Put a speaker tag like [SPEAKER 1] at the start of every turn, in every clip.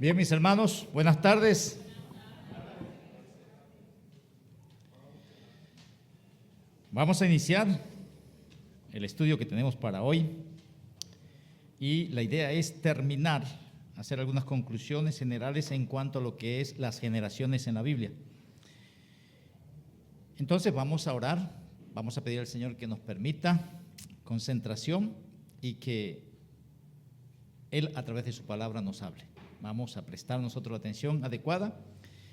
[SPEAKER 1] Bien, mis hermanos, buenas tardes. Vamos a iniciar el estudio que tenemos para hoy y la idea es terminar, hacer algunas conclusiones generales en cuanto a lo que es las generaciones en la Biblia. Entonces vamos a orar, vamos a pedir al Señor que nos permita concentración y que Él a través de su palabra nos hable. Vamos a prestar nosotros la atención adecuada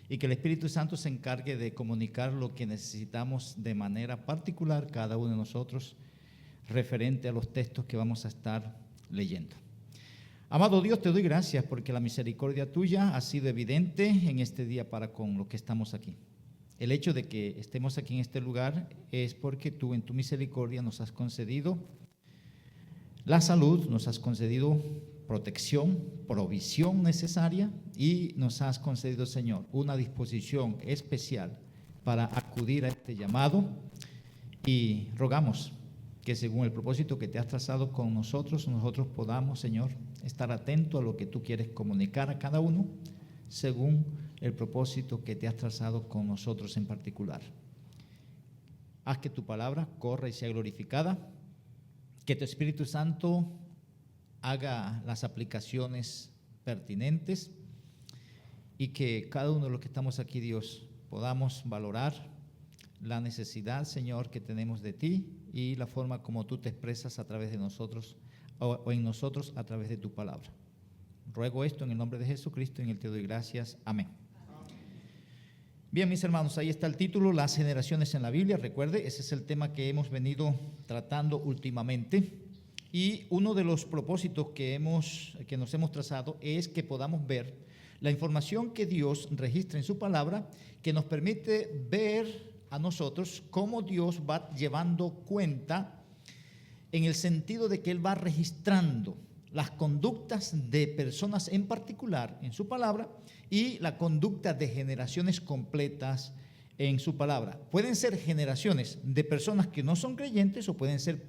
[SPEAKER 1] y que el Espíritu Santo se encargue de comunicar lo que necesitamos de manera particular cada uno de nosotros referente a los textos que vamos a estar leyendo. Amado Dios, te doy gracias porque la misericordia tuya ha sido evidente en este día para con los que estamos aquí. El hecho de que estemos aquí en este lugar es porque tú en tu misericordia nos has concedido la salud, nos has concedido protección, provisión necesaria y nos has concedido, Señor, una disposición especial para acudir a este llamado y rogamos que según el propósito que te has trazado con nosotros podamos, Señor, estar atentos a lo que tú quieres comunicar a cada uno según el propósito que te has trazado con nosotros en particular. Haz que tu palabra corra y sea glorificada, que tu Espíritu Santo haga las aplicaciones pertinentes y que cada uno de los que estamos aquí, Dios, podamos valorar la necesidad, Señor, que tenemos de ti y la forma como tú te expresas a través de nosotros o en nosotros a través de tu palabra. Ruego esto en el nombre de Jesucristo y en él te doy gracias. Amén. Bien, mis hermanos, ahí está el título, las generaciones en la Biblia. Recuerde, ese es el tema que hemos venido tratando últimamente. Y uno de los propósitos que nos hemos trazado es que podamos ver la información que Dios registra en su palabra, que nos permite ver a nosotros cómo Dios va llevando cuenta en el sentido de que Él va registrando las conductas de personas en particular en su palabra y la conducta de generaciones completas en su palabra. Pueden ser generaciones de personas que no son creyentes o pueden ser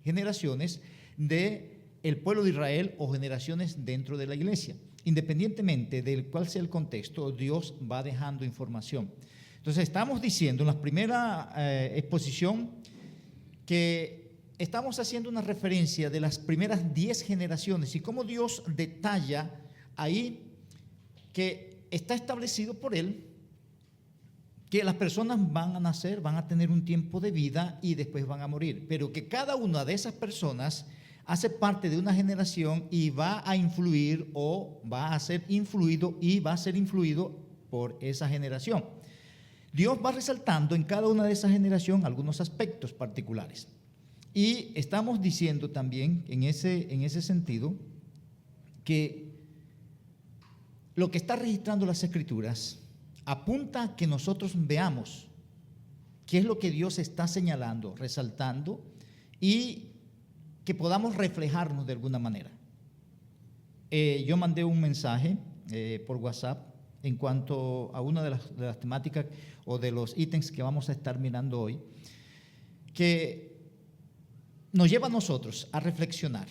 [SPEAKER 1] generaciones de el pueblo de Israel o generaciones dentro de la iglesia. Independientemente del cuál sea el contexto, Dios va dejando información. Entonces estamos diciendo en la primera exposición que estamos haciendo una referencia de las primeras 10 generaciones y cómo Dios detalla ahí que está establecido por Él que las personas van a nacer, van a tener un tiempo de vida y después van a morir, pero que cada una de esas personas hace parte de una generación y va a influir o va a ser influido y va a ser influido por esa generación. Dios va resaltando en cada una de esas generaciones algunos aspectos particulares. Y estamos diciendo también en ese sentido que lo que está registrando las Escrituras apunta a que nosotros veamos qué es lo que Dios está señalando, resaltando y que podamos reflejarnos de alguna manera. Yo mandé un mensaje por WhatsApp en cuanto a una de las temáticas o de los ítems que vamos a estar mirando hoy, que nos lleva a nosotros a reflexionar.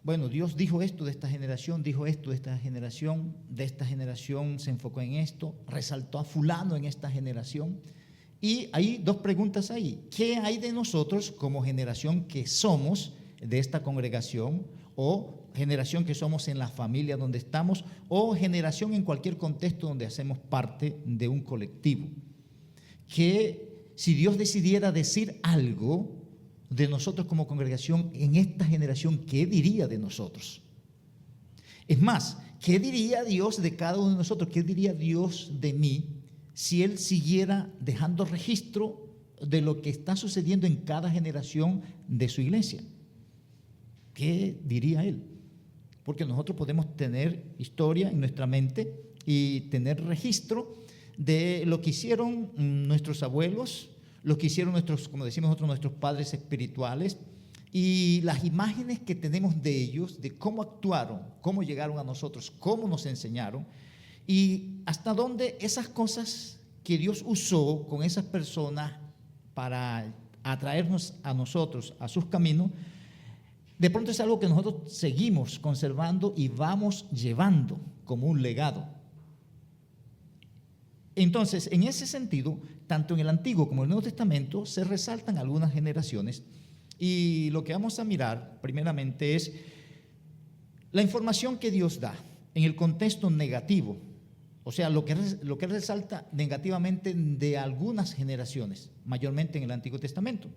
[SPEAKER 1] Bueno, Dios dijo esto de esta generación, dijo esto de esta generación se enfocó en esto, resaltó a fulano en esta generación. Y hay dos preguntas ahí. ¿Qué hay de nosotros como generación que somos de esta congregación o generación que somos en la familia donde estamos o generación en cualquier contexto donde hacemos parte de un colectivo? Que si Dios decidiera decir algo de nosotros como congregación en esta generación, ¿qué diría de nosotros? Es más, ¿qué diría Dios de cada uno de nosotros? ¿Qué diría Dios de mí si Él siguiera dejando registro de lo que está sucediendo en cada generación de su iglesia? ¿Qué diría Él? Porque nosotros podemos tener historia en nuestra mente y tener registro de lo que hicieron nuestros abuelos, lo que hicieron como decimos nosotros, nuestros padres espirituales y las imágenes que tenemos de ellos, de cómo actuaron, cómo llegaron a nosotros, cómo nos enseñaron y hasta dónde esas cosas que Dios usó con esas personas para atraernos a nosotros, a sus caminos, de pronto es algo que nosotros seguimos conservando y vamos llevando. como un legado. Entonces, en ese sentido, tanto en el Antiguo como en el Nuevo Testamento se resaltan algunas generaciones, y lo que vamos a mirar primeramente es la información que Dios da en el contexto negativo, o sea, lo que resalta negativamente de algunas generaciones, mayormente en el Antiguo Testamento.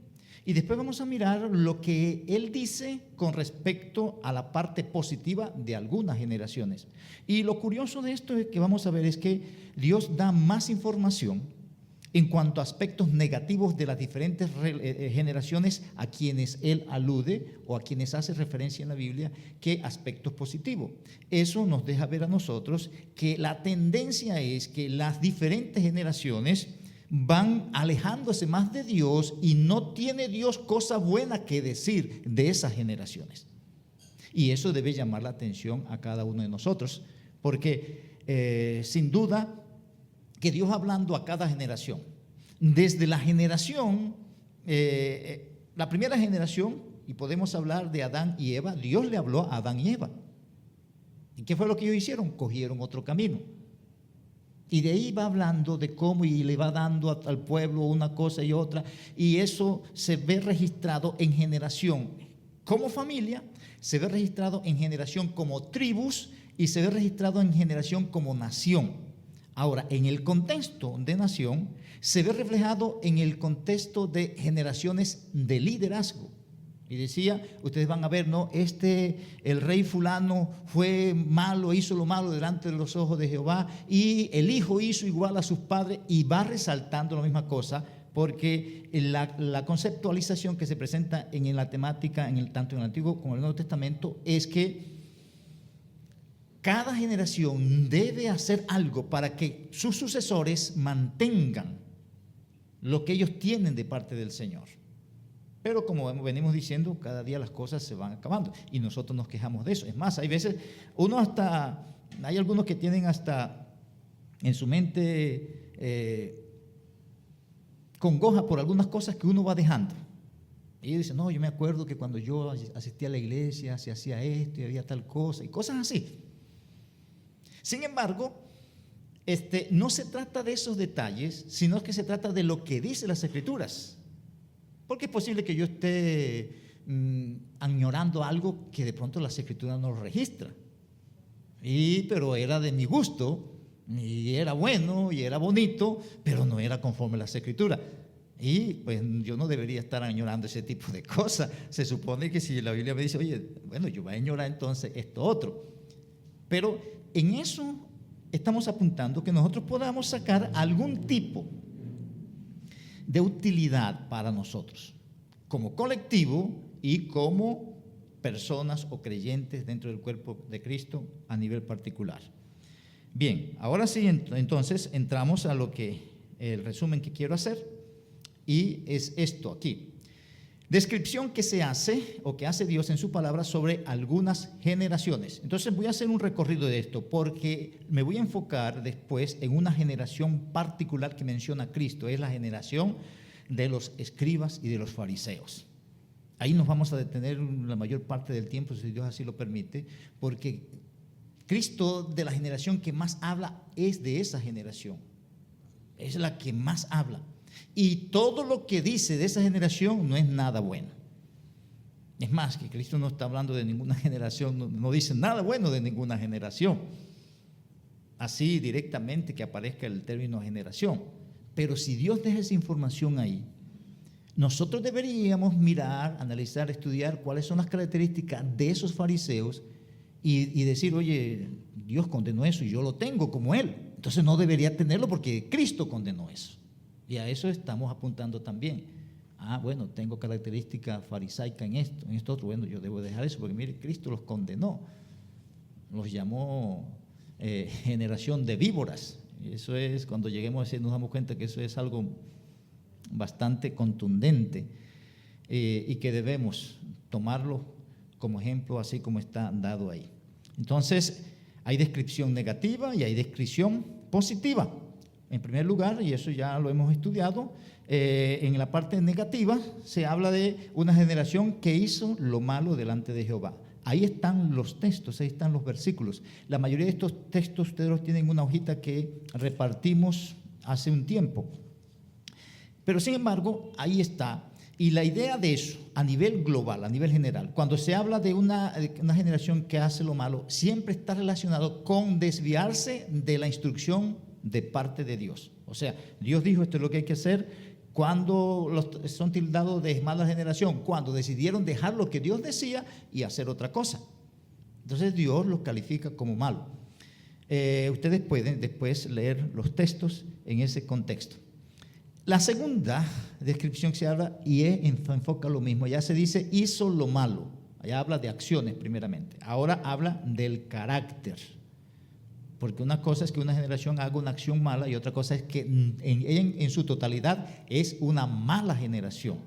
[SPEAKER 1] Y después vamos a mirar lo que Él dice con respecto a la parte positiva de algunas generaciones. Y lo curioso de esto que vamos a ver es que Dios da más información en cuanto a aspectos negativos de las diferentes generaciones a quienes Él alude o a quienes hace referencia en la Biblia, que aspectos positivos. Eso nos deja ver a nosotros que la tendencia es que las diferentes generaciones van alejándose más de Dios y no tiene Dios cosa buena que decir de esas generaciones. Y eso debe llamar la atención a cada uno de nosotros, porque sin duda que Dios hablando a cada generación, desde la generación, la primera generación, y podemos hablar de Adán y Eva, Dios le habló a Adán y Eva. ¿Y qué fue lo que ellos hicieron? Cogieron otro camino. Y de ahí va hablando de cómo y le va dando al pueblo una cosa y otra, y eso se ve registrado en generación como familia, se ve registrado en generación como tribus y se ve registrado en generación como nación. Ahora, en el contexto de nación, se ve reflejado en el contexto de generaciones de liderazgo. Y decía, ustedes van a ver, ¿no? El rey fulano fue malo, hizo lo malo delante de los ojos de Jehová, y el hijo hizo igual a sus padres, y va resaltando la misma cosa, porque la conceptualización que se presenta en la temática, tanto en el Antiguo como en el Nuevo Testamento, es que cada generación debe hacer algo para que sus sucesores mantengan lo que ellos tienen de parte del Señor. Pero como venimos diciendo, cada día las cosas se van acabando y nosotros nos quejamos de eso. Es más, hay veces, hay algunos que tienen hasta en su mente congoja por algunas cosas que uno va dejando. Y dicen, no, yo me acuerdo que cuando yo asistía a la iglesia se hacía esto y había tal cosa y cosas así. Sin embargo, no se trata de esos detalles, sino que se trata de lo que dicen las Escrituras. Porque es posible que yo esté añorando algo que de pronto las Escrituras no lo registran. Pero era de mi gusto, y era bueno, y era bonito, pero no era conforme a las Escrituras. Y pues yo no debería estar añorando ese tipo de cosas. Se supone que si la Biblia me dice, oye, bueno, yo voy a añorar entonces esto otro. Pero en eso estamos apuntando que nosotros podamos sacar algún tipo de utilidad para nosotros, como colectivo y como personas o creyentes dentro del cuerpo de Cristo a nivel particular. Bien, ahora sí, entonces entramos a el resumen que quiero hacer, y es esto aquí. Descripción que se hace o que hace Dios en su palabra sobre algunas generaciones. Entonces voy a hacer un recorrido de esto porque me voy a enfocar después en una generación particular que menciona Cristo. Es la generación de los escribas y de los fariseos. Ahí nos vamos a detener la mayor parte del tiempo, si Dios así lo permite, porque Cristo, de la generación que más habla, es de esa generación. Es la que más habla. Y todo lo que dice de esa generación no es nada bueno. Es más, que Cristo no está hablando de ninguna generación, no dice nada bueno de ninguna generación. Así directamente que aparezca el término generación. Pero si Dios deja esa información ahí, nosotros deberíamos mirar, analizar, estudiar cuáles son las características de esos fariseos y decir, oye, Dios condenó eso y yo lo tengo como Él. Entonces no debería tenerlo porque Cristo condenó eso. Y a eso estamos apuntando también. Bueno, tengo característica farisaica en esto otro. Bueno, yo debo dejar eso porque mire, Cristo los condenó. Los llamó generación de víboras. Y eso es, cuando lleguemos a decir, nos damos cuenta que eso es algo bastante contundente y que debemos tomarlo como ejemplo, así como está dado ahí. Entonces, hay descripción negativa y hay descripción positiva. En primer lugar, y eso ya lo hemos estudiado, en la parte negativa se habla de una generación que hizo lo malo delante de Jehová. ahí están los textos, ahí están los versículos. La mayoría de estos textos ustedes los tienen en una hojita que repartimos hace un tiempo. Pero sin embargo, ahí está. Y la idea de eso, a nivel global, a nivel general, cuando se habla de una generación que hace lo malo, siempre está relacionado con desviarse de la instrucción de parte de Dios. O sea, Dios dijo, esto es lo que hay que hacer. Cuando son tildados de mala generación, cuando decidieron dejar lo que Dios decía y hacer otra cosa. Entonces Dios los califica como malo. Ustedes pueden después leer los textos en ese contexto. La segunda descripción que se habla y enfoca lo mismo. Ya se dice hizo lo malo. Allá habla de acciones primeramente. Ahora habla del carácter. Porque una cosa es que una generación haga una acción mala y otra cosa es que en su totalidad es una mala generación.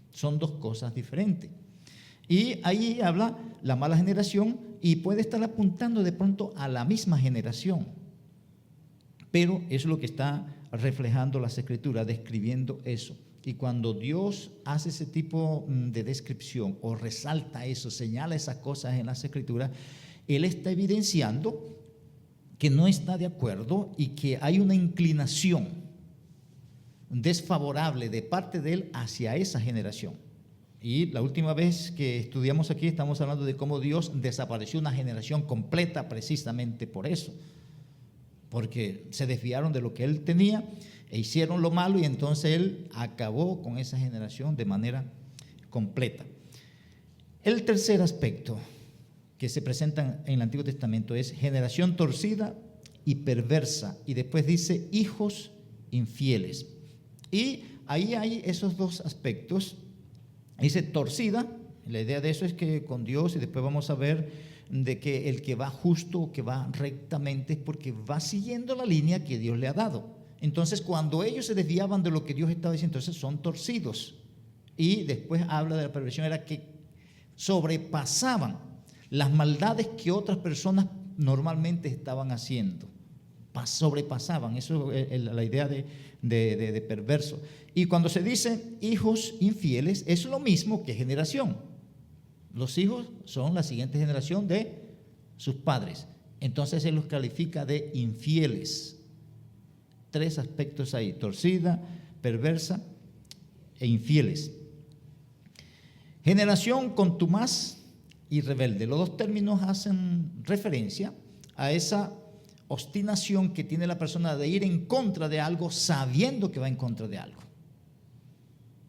[SPEAKER 1] Son dos cosas diferentes. Y ahí habla la mala generación y puede estar apuntando de pronto a la misma generación. Pero es lo que está reflejando las Escrituras, describiendo eso. Y cuando Dios hace ese tipo de descripción o resalta eso, señala esas cosas en las Escrituras, Él está evidenciando que no está de acuerdo y que hay una inclinación desfavorable de parte de Él hacia esa generación. Y la última vez que estudiamos aquí estamos hablando de cómo Dios desapareció una generación completa precisamente por eso. Porque se desviaron de lo que Él tenía e hicieron lo malo y entonces Él acabó con esa generación de manera completa. El tercer aspecto que se presenta en el Antiguo Testamento es generación torcida y perversa, y después dice hijos infieles. Y ahí hay esos dos aspectos. Dice torcida, la idea de eso es que con Dios, y después vamos a ver de que el que va justo, que va rectamente, es porque va siguiendo la línea que Dios le ha dado. Entonces, cuando ellos se desviaban de lo que Dios estaba diciendo, entonces son torcidos. Y después habla de la perversión, era que sobrepasaban las maldades que otras personas normalmente estaban haciendo. Sobrepasaban, eso es la idea de perverso. Y cuando se dice hijos infieles, es lo mismo que generación. Los hijos son la siguiente generación de sus padres. Entonces Él los califica de infieles. Tres aspectos ahí: torcida, perversa e infieles. Generación contumaz y rebelde. Los dos términos hacen referencia a esa obstinación que tiene la persona de ir en contra de algo sabiendo que va en contra de algo.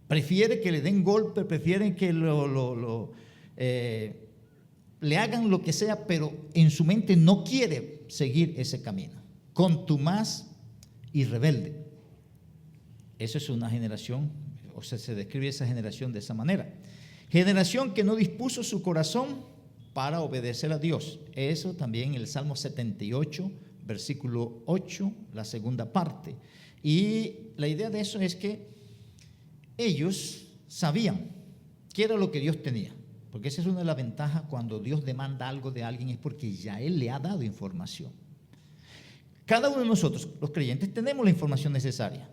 [SPEAKER 1] Prefiere que le den golpe, prefieren que le hagan lo que sea, pero en su mente no quiere seguir ese camino. Contumaz y rebelde. Eso es una generación, o sea, se describe esa generación de esa manera. Generación que no dispuso su corazón para obedecer a Dios. Eso también en el Salmo 78, versículo 8, la segunda parte. Y la idea de eso es que ellos sabían qué era lo que Dios tenía. Porque esa es una de las ventajas cuando Dios demanda algo de alguien, es porque ya Él le ha dado información. Cada uno de nosotros, los creyentes, tenemos la información necesaria.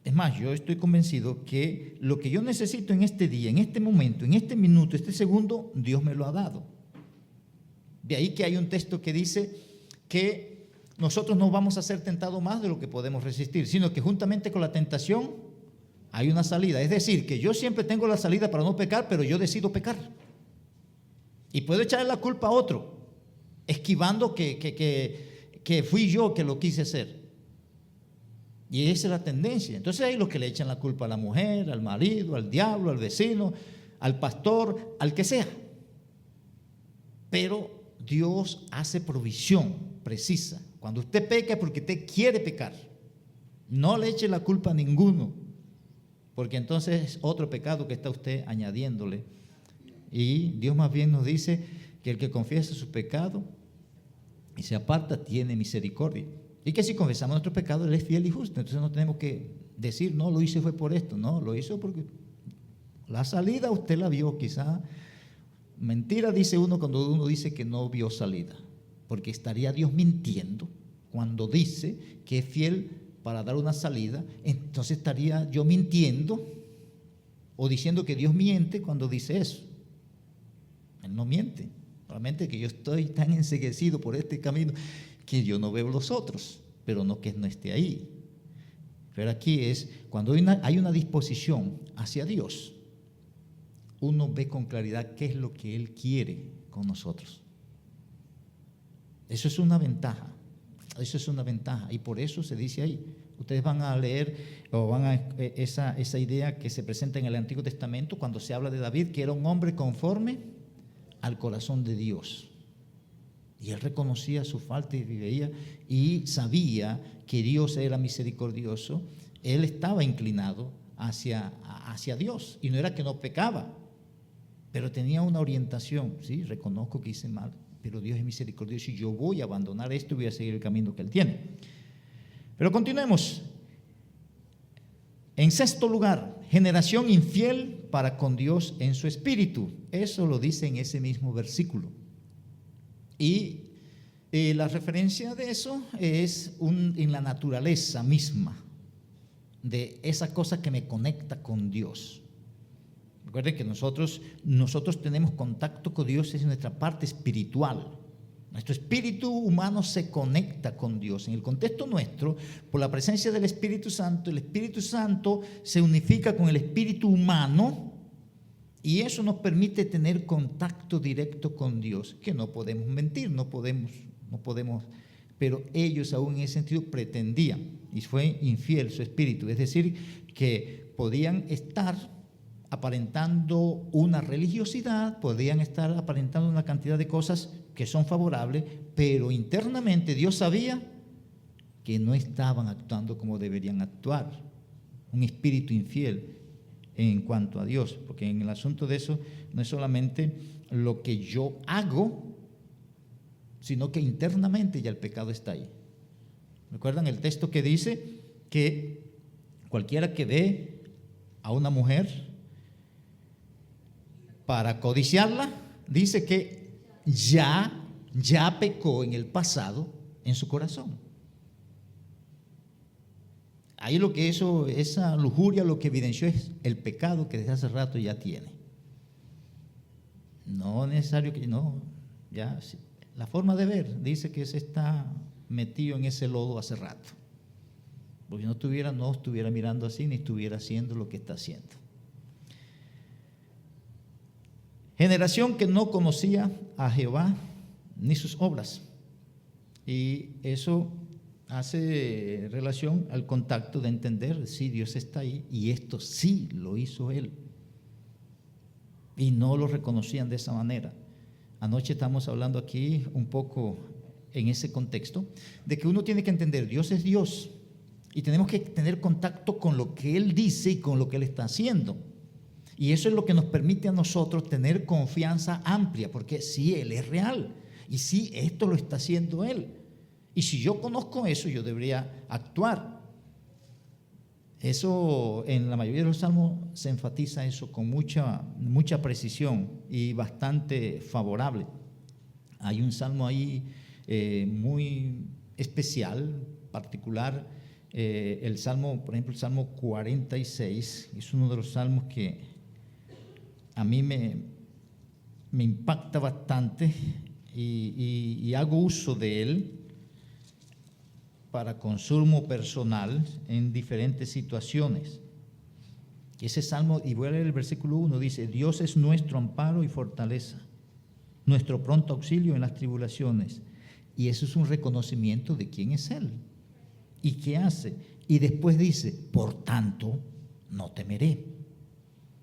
[SPEAKER 1] Es más, yo estoy convencido que lo que yo necesito en este día, en este momento, en este minuto, este segundo, Dios me lo ha dado. De ahí que hay un texto que dice que nosotros no vamos a ser tentados más de lo que podemos resistir, sino que juntamente con la tentación hay una salida. Es decir, que yo siempre tengo la salida para no pecar, pero yo decido pecar. Y puedo echarle la culpa a otro, esquivando que fui yo que lo quise hacer. Y esa es la tendencia. Entonces hay los que le echan la culpa a la mujer, al marido, al diablo, al vecino, al pastor, al que sea. Pero Dios hace provisión precisa. Cuando usted peca es porque usted quiere pecar. No le eche la culpa a ninguno, porque entonces es otro pecado que está usted añadiéndole. Y Dios más bien nos dice que el que confiesa su pecado y se aparta tiene misericordia. Y que si confesamos nuestro pecado, Él es fiel y justo. Entonces no tenemos que decir, no, lo hice fue por esto. No, lo hizo porque la salida usted la vio. Quizá mentira dice uno cuando uno dice que no vio salida, porque estaría Dios mintiendo cuando dice que es fiel para dar una salida. Entonces estaría yo mintiendo o diciendo que Dios miente cuando dice eso. Él no miente. Solamente que yo estoy tan enceguecido por este camino que yo no veo los otros, pero no que no esté ahí. Pero aquí es, cuando hay una disposición hacia Dios, uno ve con claridad qué es lo que Él quiere con nosotros. Eso es una ventaja. Eso es una ventaja. Y por eso se dice ahí. Ustedes van a leer o van a esa idea que se presenta en el Antiguo Testamento cuando se habla de David, que era un hombre conforme al corazón de Dios. Y él reconocía su falta y veía y sabía que Dios era misericordioso. Él estaba inclinado hacia Dios. Y no era que no pecaba, pero tenía una orientación. Sí, reconozco que hice mal, pero Dios es misericordioso y yo voy a abandonar esto y voy a seguir el camino que Él tiene. Pero continuemos. En sexto lugar, generación infiel para con Dios en su espíritu. Eso lo dice en ese mismo versículo. Y la referencia de eso es en la naturaleza misma, de esa cosa que me conecta con Dios. Recuerden que nosotros tenemos contacto con Dios en nuestra parte espiritual. Nuestro espíritu humano se conecta con Dios. En el contexto nuestro, por la presencia del Espíritu Santo, el Espíritu Santo se unifica con el espíritu humano y eso nos permite tener contacto directo con Dios, que no podemos mentir, no podemos, pero ellos aún en ese sentido pretendían, y fue infiel su espíritu, es decir, que podían estar aparentando una religiosidad, podían estar aparentando una cantidad de cosas que son favorables, pero internamente Dios sabía que no estaban actuando como deberían actuar. Un espíritu infiel en cuanto a Dios, porque en el asunto de eso no es solamente lo que yo hago, sino que internamente ya el pecado está ahí. ¿Recuerdan el texto que dice que cualquiera que ve a una mujer para codiciarla, dice que ya pecó en el pasado en su corazón? Ahí lo que esa lujuria lo que evidenció es el pecado que desde hace rato ya tiene. No necesario que ya la forma de ver dice que se está metido en ese lodo hace rato. Porque no estuviera mirando así ni estuviera haciendo lo que está haciendo. Generación que no conocía a Jehová ni sus obras. Y eso hace relación al contacto de entender, sí, Dios está ahí y esto sí lo hizo Él. Y no lo reconocían de esa manera. Anoche estamos hablando aquí un poco en ese contexto de que uno tiene que entender, Dios es Dios y tenemos que tener contacto con lo que Él dice y con lo que Él está haciendo. Y eso es lo que nos permite a nosotros tener confianza amplia, porque sí, Él es real y sí, esto lo está haciendo Él. Y si yo conozco eso, yo debería actuar. Eso, en la mayoría de los salmos se enfatiza eso con mucha precisión y bastante favorable. Hay un salmo ahí muy especial, particular, el salmo, por ejemplo, el salmo 46, es uno de los salmos que a mí me impacta bastante y hago uso de él para consumo personal en diferentes situaciones. Ese salmo, y voy a leer el versículo 1, dice: Dios es nuestro amparo y fortaleza, nuestro pronto auxilio en las tribulaciones. Y eso es un reconocimiento de quién es Él y qué hace. Y después dice: por tanto, no temeré.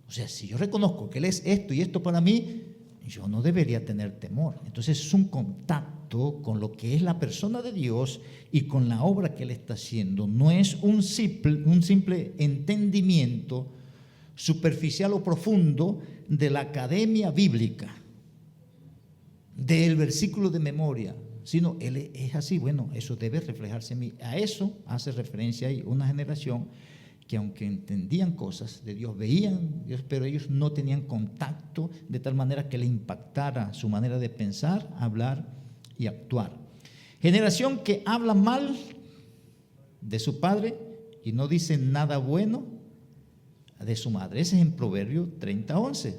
[SPEAKER 1] O sea, si yo reconozco que Él es esto y esto para mí, yo no debería tener temor. Entonces es un contacto con lo que es la persona de Dios y con la obra que Él está haciendo. No es un simple entendimiento superficial o profundo de la academia bíblica, del versículo de memoria, sino Él es así. Bueno, eso debe reflejarse en mí. A eso hace referencia ahí una generación que aunque entendían cosas de Dios, veían Dios, pero ellos no tenían contacto de tal manera que le impactara su manera de pensar, hablar y actuar. Generación que habla mal de su padre y no dice nada bueno de su madre. Ese es en Proverbio 30:11.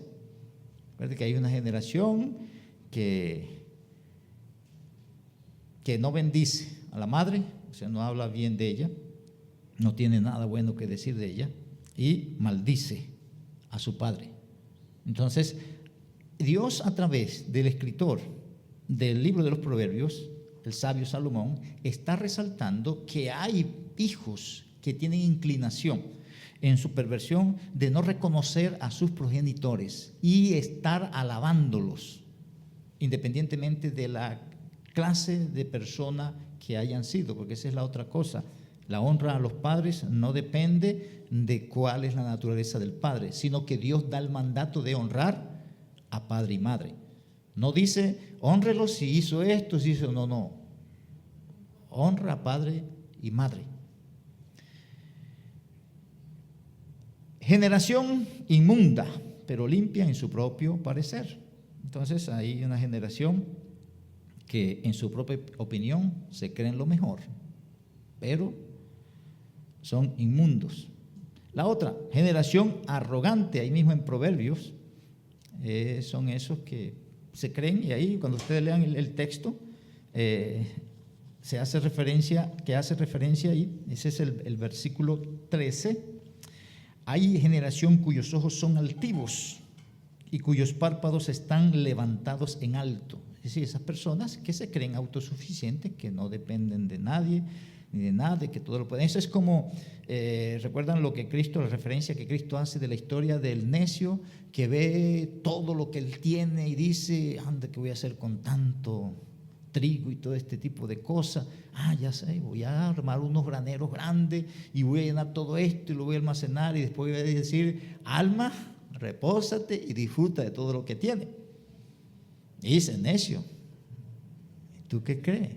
[SPEAKER 1] Recuerde que hay una generación que no bendice a la madre, o sea, no habla bien de ella, no tiene nada bueno que decir de ella, y maldice a su padre. Entonces, Dios, a través del escritor del libro de los Proverbios, el sabio Salomón, está resaltando que hay hijos que tienen inclinación en su perversión de no reconocer a sus progenitores y estar alabándolos, independientemente de la clase de persona que hayan sido, porque esa es la otra cosa. La honra a los padres no depende de cuál es la naturaleza del padre, sino que Dios da el mandato de honrar a padre y madre. No dice, hónrelo si hizo esto, si hizo, no. Honra a padre y madre. Generación inmunda, pero limpia en su propio parecer. Entonces hay una generación que en su propia opinión se creen lo mejor, pero son inmundos. La otra, generación arrogante, ahí mismo en Proverbios, son esos que se creen, y ahí cuando ustedes lean el texto, hace referencia ahí, ese es el versículo 13, hay generación cuyos ojos son altivos y cuyos párpados están levantados en alto. Es decir, esas personas que se creen autosuficientes, que no dependen de nadie ni de nada, que todo lo pueden. Eso es como, recuerdan lo que Cristo, la referencia que Cristo hace de la historia del necio que ve todo lo que él tiene y dice, anda, ¿qué voy a hacer con tanto trigo y todo este tipo de cosas? Ya sé, voy a armar unos graneros grandes y voy a llenar todo esto y lo voy a almacenar, y después voy a decir, alma, repósate y disfruta de todo lo que tiene. Y dice, necio, ¿tú qué crees?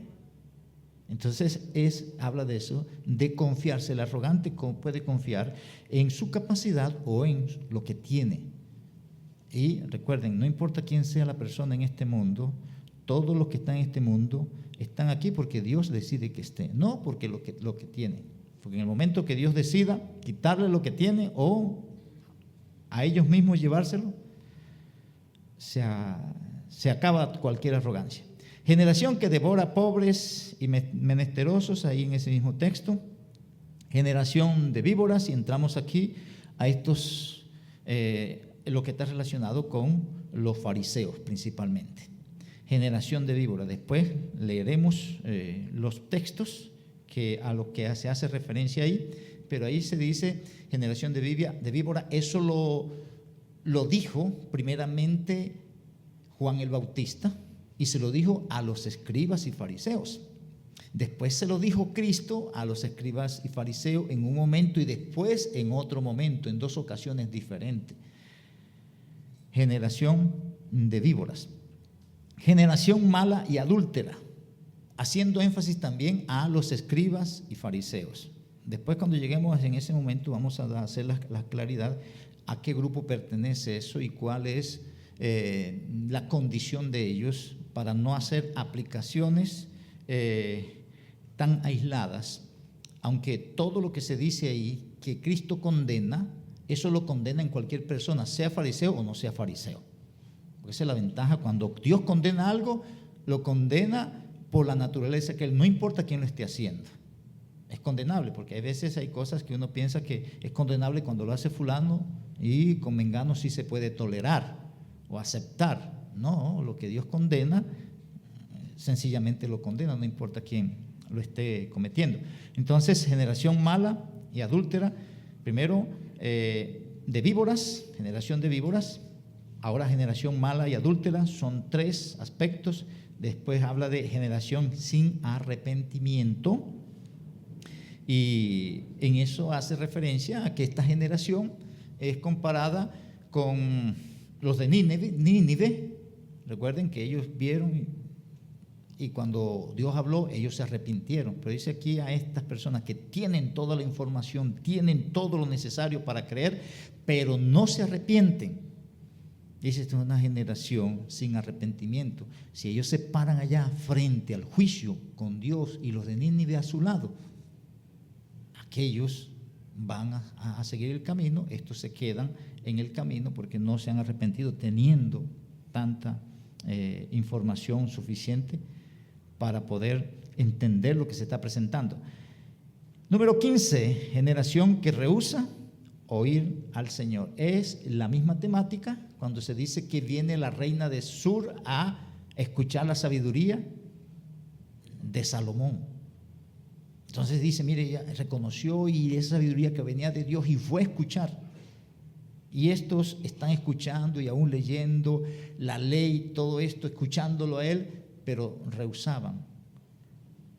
[SPEAKER 1] Entonces habla de eso, de confiarse. El arrogante puede confiar en su capacidad o en lo que tiene. Y recuerden, no importa quién sea la persona en este mundo, todos los que están en este mundo están aquí porque Dios decide que esté, no porque lo que tiene. Porque en el momento que Dios decida quitarle lo que tiene o a ellos mismos llevárselo, se acaba cualquier arrogancia. Generación que devora pobres y menesterosos, ahí en ese mismo texto. Generación de víboras, y entramos aquí a estos, lo que está relacionado con los fariseos principalmente. Generación de víboras. Después leeremos los textos a los que se hace referencia ahí, pero ahí se dice generación de víbora. Eso lo dijo primeramente Juan el Bautista, y se lo dijo a los escribas y fariseos. Después se lo dijo Cristo a los escribas y fariseos en un momento, y después en otro momento, en dos ocasiones diferentes. Generación de víboras. Generación mala y adúltera, haciendo énfasis también a los escribas y fariseos. Después, cuando lleguemos en ese momento, vamos a hacer la claridad a qué grupo pertenece eso y cuál es la condición de ellos, para no hacer aplicaciones tan aisladas, aunque todo lo que se dice ahí que Cristo condena, eso lo condena en cualquier persona, sea fariseo o no sea fariseo. Porque esa es la ventaja, cuando Dios condena algo, lo condena por la naturaleza que Él, no importa quién lo esté haciendo. Es condenable, porque hay veces hay cosas que uno piensa que es condenable cuando lo hace fulano, y con mengano sí se puede tolerar o aceptar. No, lo que Dios condena, sencillamente lo condena, no importa quién lo esté cometiendo. Entonces, generación mala y adúltera, primero de víboras, generación de víboras, ahora generación mala y adúltera, son tres aspectos. Después habla de generación sin arrepentimiento, y en eso hace referencia a que esta generación es comparada con los de Nínive. Recuerden que ellos vieron y cuando Dios habló, ellos se arrepintieron. Pero dice aquí a estas personas que tienen toda la información, tienen todo lo necesario para creer, pero no se arrepienten. Dice, esta es una generación sin arrepentimiento. Si ellos se paran allá frente al juicio con Dios y los de Nínive a su lado, aquellos van a seguir el camino, estos se quedan en el camino porque no se han arrepentido teniendo tanta información suficiente para poder entender lo que se está presentando. Número 15, generación que rehúsa oír al Señor. Es la misma temática cuando se dice que viene la reina de Sur a escuchar la sabiduría de Salomón. Entonces dice, mire, ella reconoció y esa sabiduría que venía de Dios y fue a escuchar. Y estos están escuchando y aún leyendo la ley, todo esto, escuchándolo a él, pero rehusaban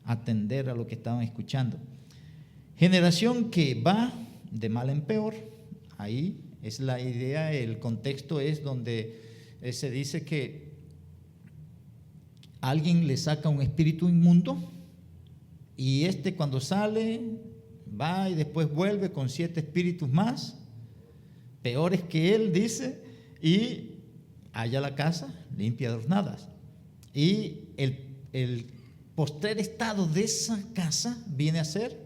[SPEAKER 1] atender a lo que estaban escuchando. Generación que va de mal en peor. Ahí es la idea, el contexto es donde se dice que alguien le saca un espíritu inmundo y cuando sale va y después vuelve con 7 espíritus más peores que él, dice, y halla la casa limpia, adornadas. Y el postrer estado de esa casa viene a ser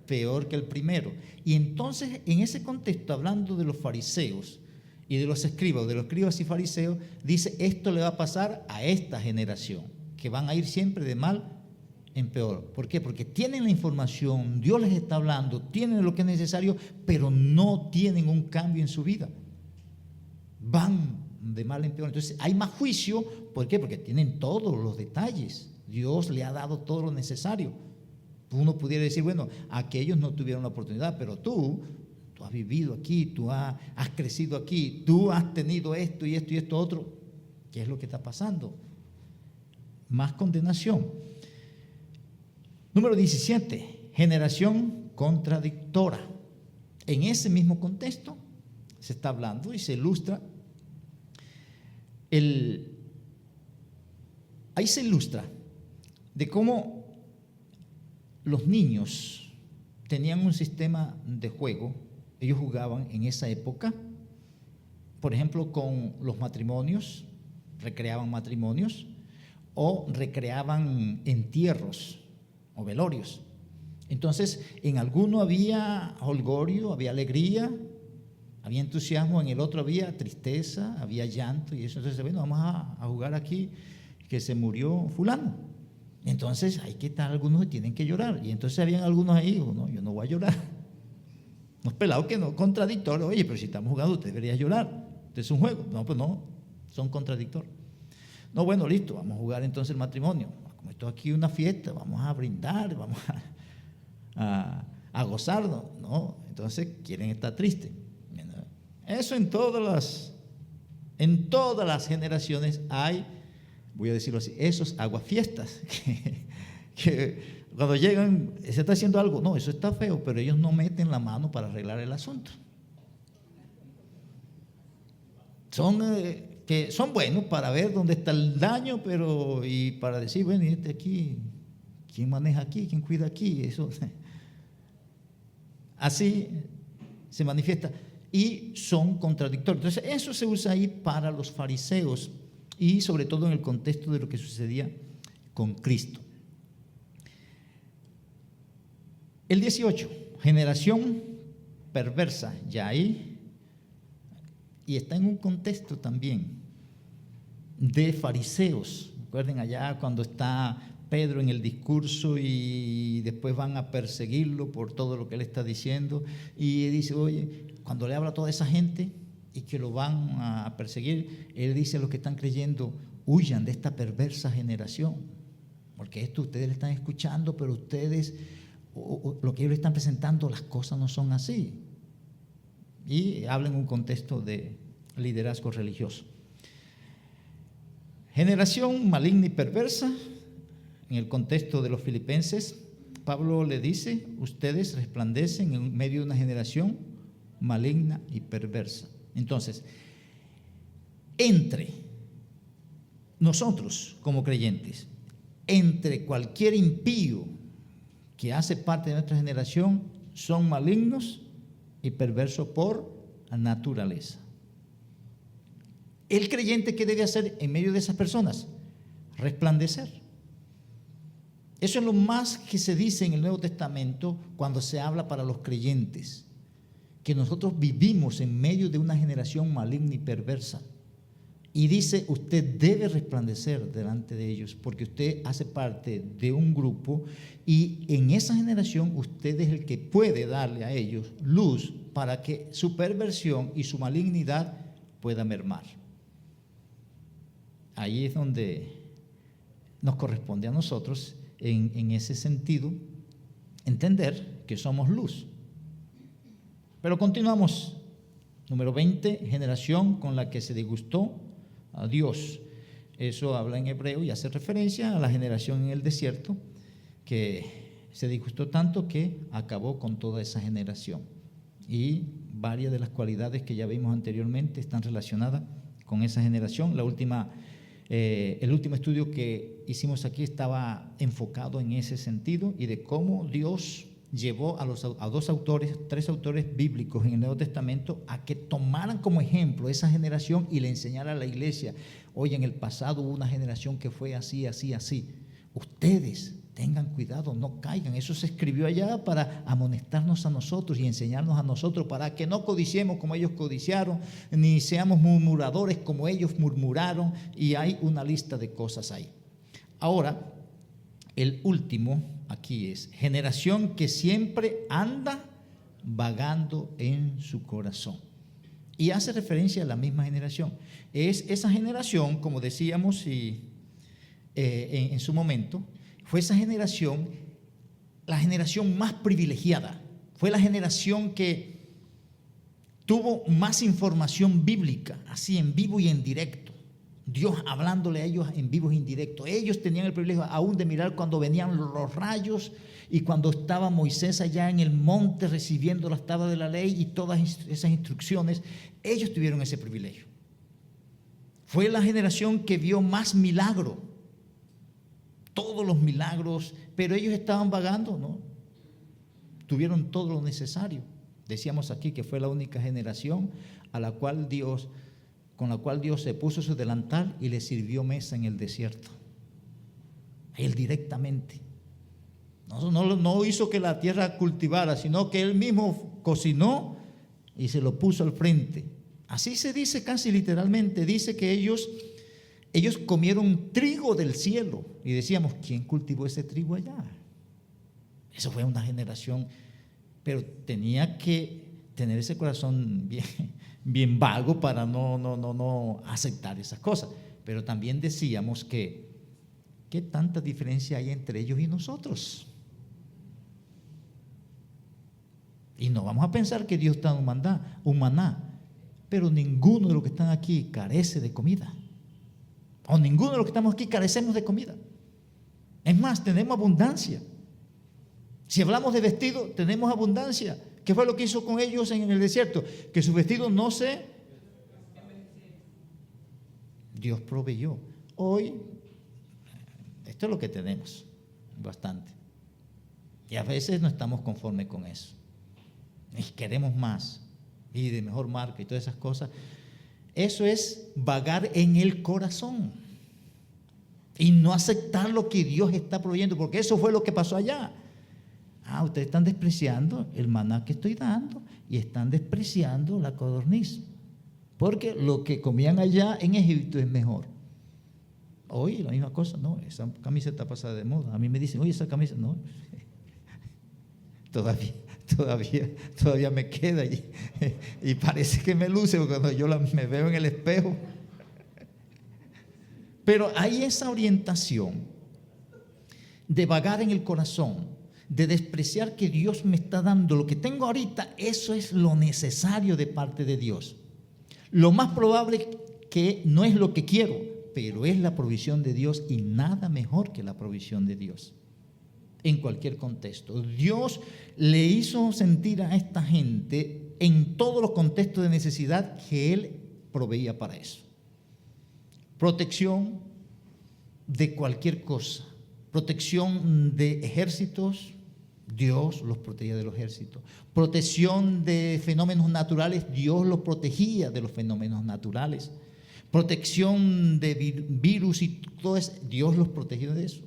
[SPEAKER 1] peor que el primero. Y entonces, en ese contexto, hablando de los fariseos y de los escribas y fariseos, dice, esto le va a pasar a esta generación, que van a ir siempre de mal en peor. ¿Por qué? Porque tienen la información, Dios les está hablando, tienen lo que es necesario, pero no tienen un cambio en su vida. Van de mal en peor. Entonces hay más juicio. ¿Por qué? Porque tienen todos los detalles. Dios le ha dado todo lo necesario. Uno pudiera decir, bueno, aquellos no tuvieron la oportunidad, pero tú has vivido aquí, tú has crecido aquí, tú has tenido esto y esto y esto otro. ¿Qué es lo que está pasando? Más condenación. Número 17, generación contradictora. En ese mismo contexto se está hablando y se ilustra ahí se ilustra de cómo los niños tenían un sistema de juego. Ellos jugaban en esa época, por ejemplo, con los matrimonios, recreaban matrimonios o recreaban entierros o velorios. Entonces, en alguno había holgorio, había alegría, había entusiasmo, en el otro había tristeza, había llanto y eso. Entonces, bueno, vamos a jugar aquí que se murió fulano. Entonces, hay que estar algunos que tienen que llorar. Y entonces habían algunos ahí, no, yo no voy a llorar. No es pelado que no, contradictorio. Oye, pero si estamos jugando, usted debería llorar. Este es un juego. No, pues no, son contradictorios. No, bueno, listo, vamos a jugar entonces el matrimonio. Como esto aquí es una fiesta, vamos a brindar, vamos a gozarnos. No, entonces quieren estar tristes. Eso en todas las generaciones hay, voy a decirlo así, esos aguafiestas que cuando llegan, se está haciendo algo, no, eso está feo, pero ellos no meten la mano para arreglar el asunto. Que son buenos para ver dónde está el daño, y para decir, bueno, y aquí, ¿quién maneja aquí? ¿Quién cuida aquí? Eso, así se manifiesta. Y son contradictorios. Entonces, eso se usa ahí para los fariseos y sobre todo en el contexto de lo que sucedía con Cristo. El 18, generación perversa, ya ahí, y está en un contexto también de fariseos. Recuerden allá cuando está Pedro en el discurso y después van a perseguirlo por todo lo que él está diciendo, y dice, oye, cuando le habla a toda esa gente y que lo van a perseguir, él dice a los que están creyendo, huyan de esta perversa generación, porque esto ustedes le están escuchando, pero ustedes, lo que ellos le están presentando, las cosas no son así. Y habla en un contexto de liderazgo religioso. Generación maligna y perversa, en el contexto de los filipenses, Pablo le dice, ustedes resplandecen en medio de una generación maligna y perversa. Entonces, entre nosotros como creyentes, entre cualquier impío que hace parte de nuestra generación, son malignos y perversos por naturaleza. El creyente, ¿qué debe hacer en medio de esas personas? Resplandecer. Eso es lo más que se dice en el Nuevo Testamento cuando se habla para los creyentes, que nosotros vivimos en medio de una generación maligna y perversa. Y dice, usted debe resplandecer delante de ellos porque usted hace parte de un grupo y en esa generación usted es el que puede darle a ellos luz para que su perversión y su malignidad pueda mermar. Ahí es donde nos corresponde a nosotros, en ese sentido, entender que somos luz. Pero continuamos. Número 20, generación con la que se disgustó a Dios. Eso habla en hebreo y hace referencia a la generación en el desierto que se disgustó tanto que acabó con toda esa generación. Y varias de las cualidades que ya vimos anteriormente están relacionadas con esa generación. El último estudio que hicimos aquí estaba enfocado en ese sentido y de cómo Dios llevó a tres autores bíblicos en el Nuevo Testamento a que tomaran como ejemplo esa generación y le enseñaran a la iglesia: oye, en el pasado hubo una generación que fue así, así, así. Ustedes tengan cuidado, no caigan. Eso se escribió allá para amonestarnos a nosotros y enseñarnos a nosotros para que no codiciemos como ellos codiciaron, ni seamos murmuradores como ellos murmuraron, y hay una lista de cosas ahí. Ahora, el último aquí es generación que siempre anda vagando en su corazón. Y hace referencia a la misma generación. Es esa generación, como decíamos en su momento, fue esa generación, la generación más privilegiada. Fue la generación que tuvo más información bíblica, así en vivo y en directo. Dios hablándole a ellos en vivo y en directo. Ellos tenían el privilegio aún de mirar cuando venían los rayos y cuando estaba Moisés allá en el monte recibiendo las tablas de la ley y todas esas instrucciones. Ellos tuvieron ese privilegio. Fue la generación que vio más milagro, todos los milagros, pero ellos estaban vagando, ¿no? Tuvieron todo lo necesario. Decíamos aquí que fue la única generación con la cual Dios se puso su delantal y le sirvió mesa en el desierto. Él directamente. No hizo que la tierra cultivara, sino que él mismo cocinó y se lo puso al frente. Así se dice casi literalmente. Dice que ellos comieron trigo del cielo. Y decíamos, ¿quién cultivó ese trigo allá? Eso fue una generación, pero tenía que tener ese corazón bien vago para no aceptar esas cosas. Pero también decíamos que ¿qué tanta diferencia hay entre ellos y nosotros? Y no vamos a pensar que Dios está en un maná, pero ninguno de los que están aquí carece de comida. O ninguno de los que estamos aquí carecemos de comida. Es más, tenemos abundancia. Si hablamos de vestido, tenemos abundancia. ¿Qué fue lo que hizo con ellos en el desierto? Que sus vestidos Dios proveyó. Hoy, esto es lo que tenemos, bastante. Y a veces no estamos conformes con eso. Y queremos más, y de mejor marca y todas esas cosas. Eso es vagar en el corazón y no aceptar lo que Dios está proveyendo, porque eso fue lo que pasó allá. Ustedes están despreciando el maná que estoy dando y están despreciando la codorniz, porque lo que comían allá en Egipto es mejor. Hoy la misma cosa, no, esa camisa está pasada de moda. A mí me dicen, oye, esa camisa, no, todavía me queda y parece que me luce cuando yo me veo en el espejo. Pero hay esa orientación de vagar en el corazón, de despreciar que Dios me está dando lo que tengo ahorita. Eso es lo necesario de parte de Dios. Lo más probable que no es lo que quiero, pero es la provisión de Dios, y nada mejor que la provisión de Dios en cualquier contexto. Dios le hizo sentir a esta gente en todos los contextos de necesidad que Él proveía para eso. Protección de cualquier cosa, protección de ejércitos, Dios los protegía de los ejércitos. Protección de fenómenos naturales, Dios los protegía de los fenómenos naturales. Protección de virus y todo eso, Dios los protegió de eso.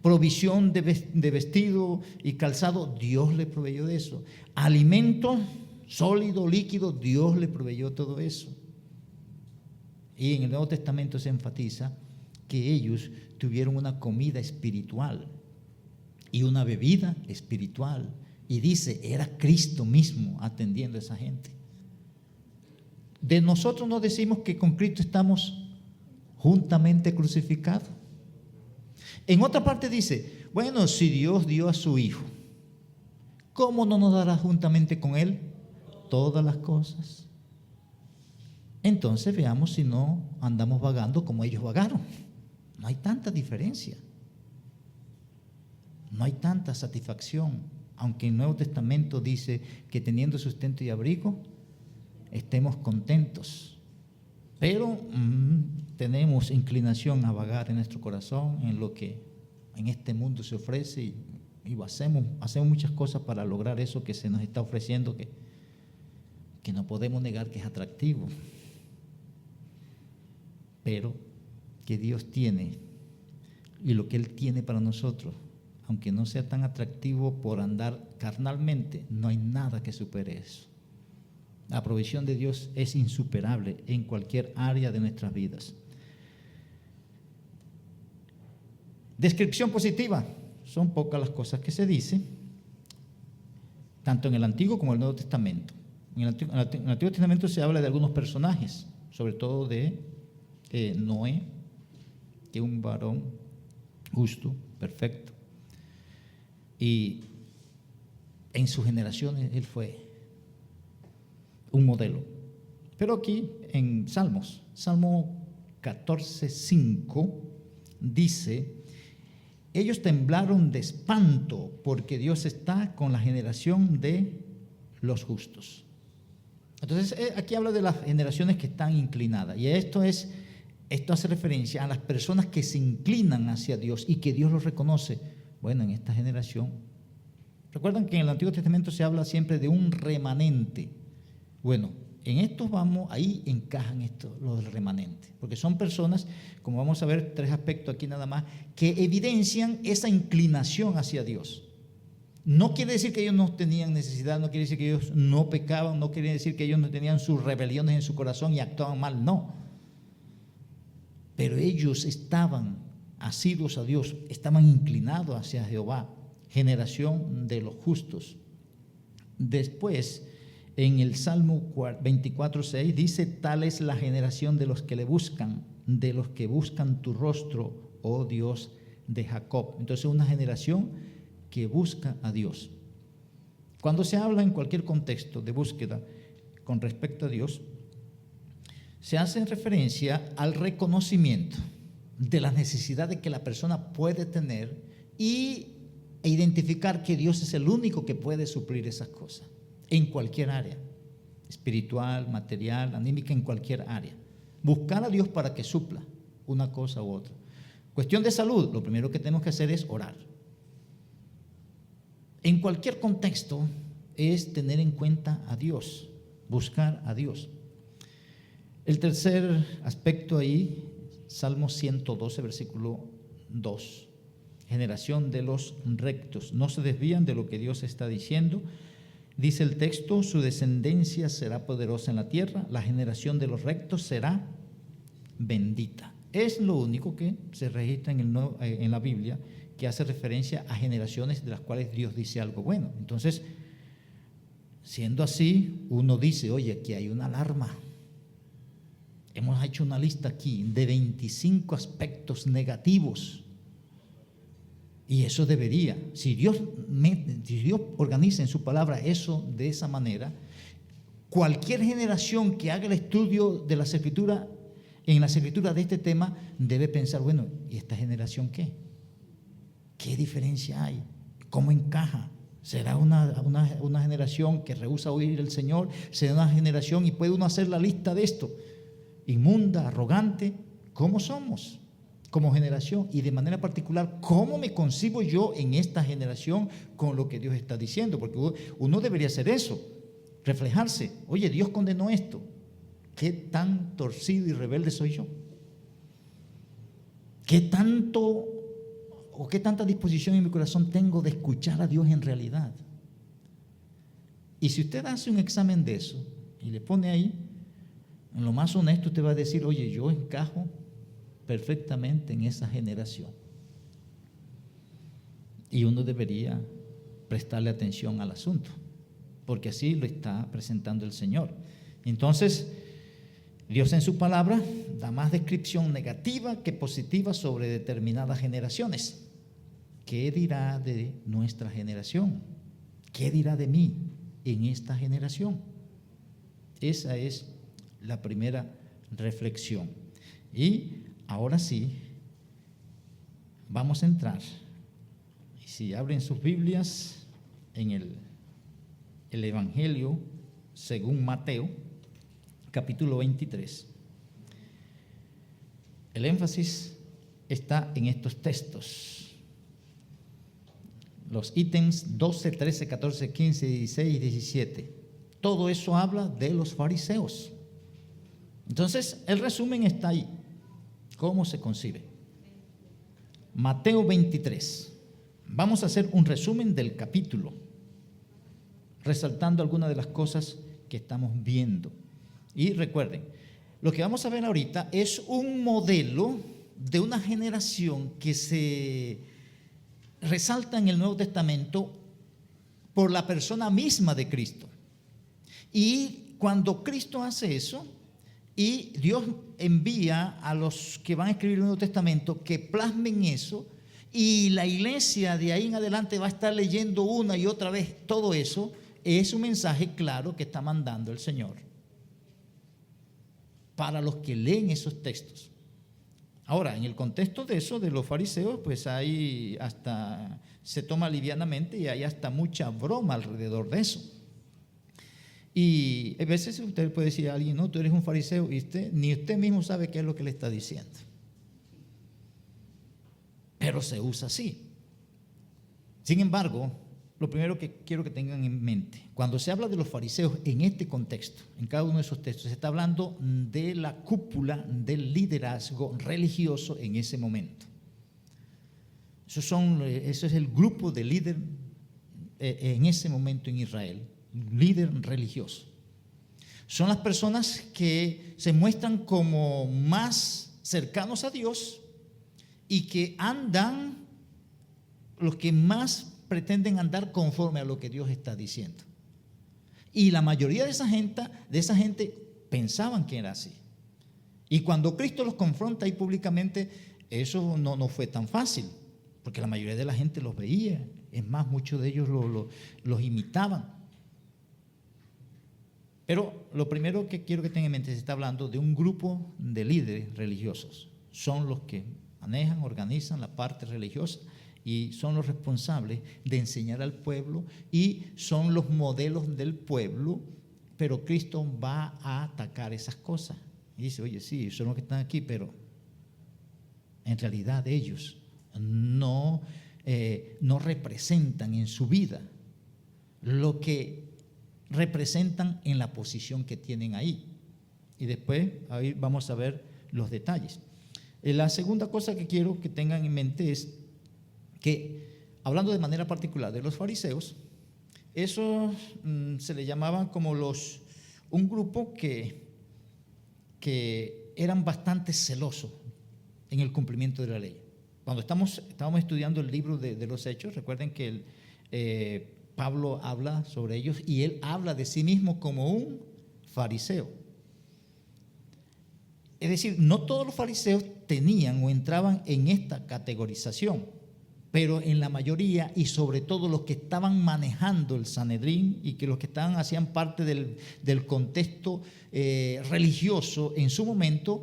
[SPEAKER 1] Provisión de vestido y calzado, Dios le proveyó de eso. Alimento sólido, líquido, Dios le proveyó todo eso. Y en el Nuevo Testamento se enfatiza que ellos tuvieron una comida espiritual y una bebida espiritual. Y dice, era Cristo mismo atendiendo a esa gente. De nosotros no decimos que con Cristo estamos juntamente crucificados. En otra parte dice, bueno, si Dios dio a su Hijo, ¿cómo no nos dará juntamente con Él todas las cosas? Entonces veamos si no andamos vagando como ellos vagaron. No hay tanta diferencia. No hay tanta satisfacción. Aunque el Nuevo Testamento dice que teniendo sustento y abrigo, estemos contentos. Pero tenemos inclinación a vagar en nuestro corazón en lo que en este mundo se ofrece y hacemos muchas cosas para lograr eso que se nos está ofreciendo, que no podemos negar que es atractivo. Pero que Dios tiene y lo que Él tiene para nosotros, aunque no sea tan atractivo por andar carnalmente, no hay nada que supere eso. La provisión de Dios es insuperable en cualquier área de nuestras vidas. Descripción positiva. Son pocas las cosas que se dicen, tanto en el Antiguo como en el Nuevo Testamento. En el Antiguo Testamento se habla de algunos personajes, sobre todo de Noé, que es un varón justo, perfecto. Y en sus generaciones él fue un modelo. Pero aquí en Salmos, Salmo 14:5 dice: ellos temblaron de espanto porque Dios está con la generación de los justos. Entonces aquí habla de las generaciones que están inclinadas, y esto hace referencia a las personas que se inclinan hacia Dios y que Dios los reconoce. Bueno, en esta generación, recuerdan que en el Antiguo Testamento se habla siempre de un remanente. Bueno, en estos ahí encajan los del remanente, porque son personas, como vamos a ver, 3 aspectos aquí nada más, que evidencian esa inclinación hacia Dios. No quiere decir que ellos no tenían necesidad, no quiere decir que ellos no pecaban, no quiere decir que ellos no tenían sus rebeliones en su corazón y actuaban mal, no. Pero ellos estaban asiduos a Dios, estaban inclinados hacia Jehová, generación de los justos. Después, en el Salmo 24:6 dice: tal es la generación de los que le buscan, de los que buscan tu rostro, oh Dios de Jacob. Entonces, una generación que busca a Dios. Cuando se habla en cualquier contexto de búsqueda con respecto a Dios, se hace referencia al reconocimiento de las necesidades que la persona puede tener e identificar que Dios es el único que puede suplir esas cosas en cualquier área, espiritual, material, anímica, en cualquier área. Buscar a Dios para que supla una cosa u otra. Cuestión de salud, lo primero que tenemos que hacer es orar. En cualquier contexto es tener en cuenta a Dios, buscar a Dios. El tercer aspecto ahí, Salmo 112, versículo 2. Generación de los rectos. No se desvían de lo que Dios está diciendo. Dice el texto: su descendencia será poderosa en la tierra, la generación de los rectos será bendita. Es lo único que se registra en la Biblia que hace referencia a generaciones de las cuales Dios dice algo bueno. Entonces, siendo así, uno dice: oye, aquí hay una alarma. Hemos hecho una lista aquí de 25 aspectos negativos. Y eso debería, si Dios organiza en su palabra eso de esa manera, cualquier generación que haga el estudio de las Escrituras, en las Escrituras de este tema, debe pensar: bueno, ¿y esta generación qué? ¿Qué diferencia hay? ¿Cómo encaja? ¿Será una generación que rehúsa oír el Señor? ¿Será una generación, y puede uno hacer la lista de esto, inmunda, arrogante? ¿Cómo somos como generación? Y de manera particular, ¿cómo me concibo yo en esta generación con lo que Dios está diciendo? Porque uno debería hacer eso, reflejarse. Oye, Dios condenó esto. ¿Qué tan torcido y rebelde soy yo? ¿Qué tanto ¿O qué tanta disposición en mi corazón tengo de escuchar a Dios en realidad? Y si usted hace un examen de eso y le pone ahí, en lo más honesto usted va a decir, oye, yo encajo perfectamente en esa generación. Y uno debería prestarle atención al asunto, porque así lo está presentando el Señor. Entonces, Dios en su palabra da más descripción negativa que positiva sobre determinadas generaciones. ¿Qué dirá de nuestra generación? ¿Qué dirá de mí en esta generación? Esa es la primera reflexión. Y ahora sí, vamos a entrar. Y si abren sus Biblias en el Evangelio según Mateo, capítulo 23. El énfasis está en estos textos. Los ítems 12, 13, 14, 15, 16 y 17. Todo eso habla de los fariseos. Entonces, el resumen está ahí. ¿Cómo se concibe? Mateo 23. Vamos a hacer un resumen del capítulo, resaltando algunas de las cosas que estamos viendo. Y recuerden, lo que vamos a ver ahorita es un modelo de una generación que se resalta en el Nuevo Testamento por la persona misma de Cristo. Y cuando Cristo hace eso, y Dios envía a los que van a escribir el Nuevo Testamento que plasmen eso, y la iglesia de ahí en adelante va a estar leyendo una y otra vez todo eso, es un mensaje claro que está mandando el Señor para los que leen esos textos. Ahora, en el contexto de eso, de los fariseos, pues hay hasta, se toma livianamente y hay hasta mucha broma alrededor de eso. Y a veces usted puede decir a alguien, no, tú eres un fariseo, y ni usted mismo sabe qué es lo que le está diciendo. Pero se usa así. Sin embargo, lo primero que quiero que tengan en mente, cuando se habla de los fariseos en este contexto, en cada uno de esos textos, se está hablando de la cúpula del liderazgo religioso en ese momento. Eso es el grupo de líder en ese momento en Israel, líder religioso. Son las personas que se muestran como más cercanos a Dios y que andan, los que más pretenden andar conforme a lo que Dios está diciendo. Y la mayoría de esa gente pensaban que era así. Y cuando Cristo los confronta ahí públicamente, eso no fue tan fácil, porque la mayoría de la gente los veía. Es más, muchos de ellos los imitaban. Pero lo primero que quiero que tengan en mente, se está hablando de un grupo de líderes religiosos. Son los que manejan, organizan la parte religiosa y son los responsables de enseñar al pueblo y son los modelos del pueblo, pero Cristo va a atacar esas cosas. Y dice, oye, sí, son los que están aquí, pero en realidad ellos no representan en su vida lo que representan en la posición que tienen ahí. Y después ahí vamos a ver los detalles. La segunda cosa que quiero que tengan en mente es que, hablando de manera particular de los fariseos, eso se le llamaban como un grupo que eran bastante celosos en el cumplimiento de la ley. Cuando estábamos estudiando el libro de los Hechos, recuerden que Pablo habla sobre ellos y él habla de sí mismo como un fariseo. Es decir, no todos los fariseos tenían o entraban en esta categorización, pero en la mayoría y sobre todo los que estaban manejando el Sanedrín y que los que hacían parte del contexto religioso en su momento,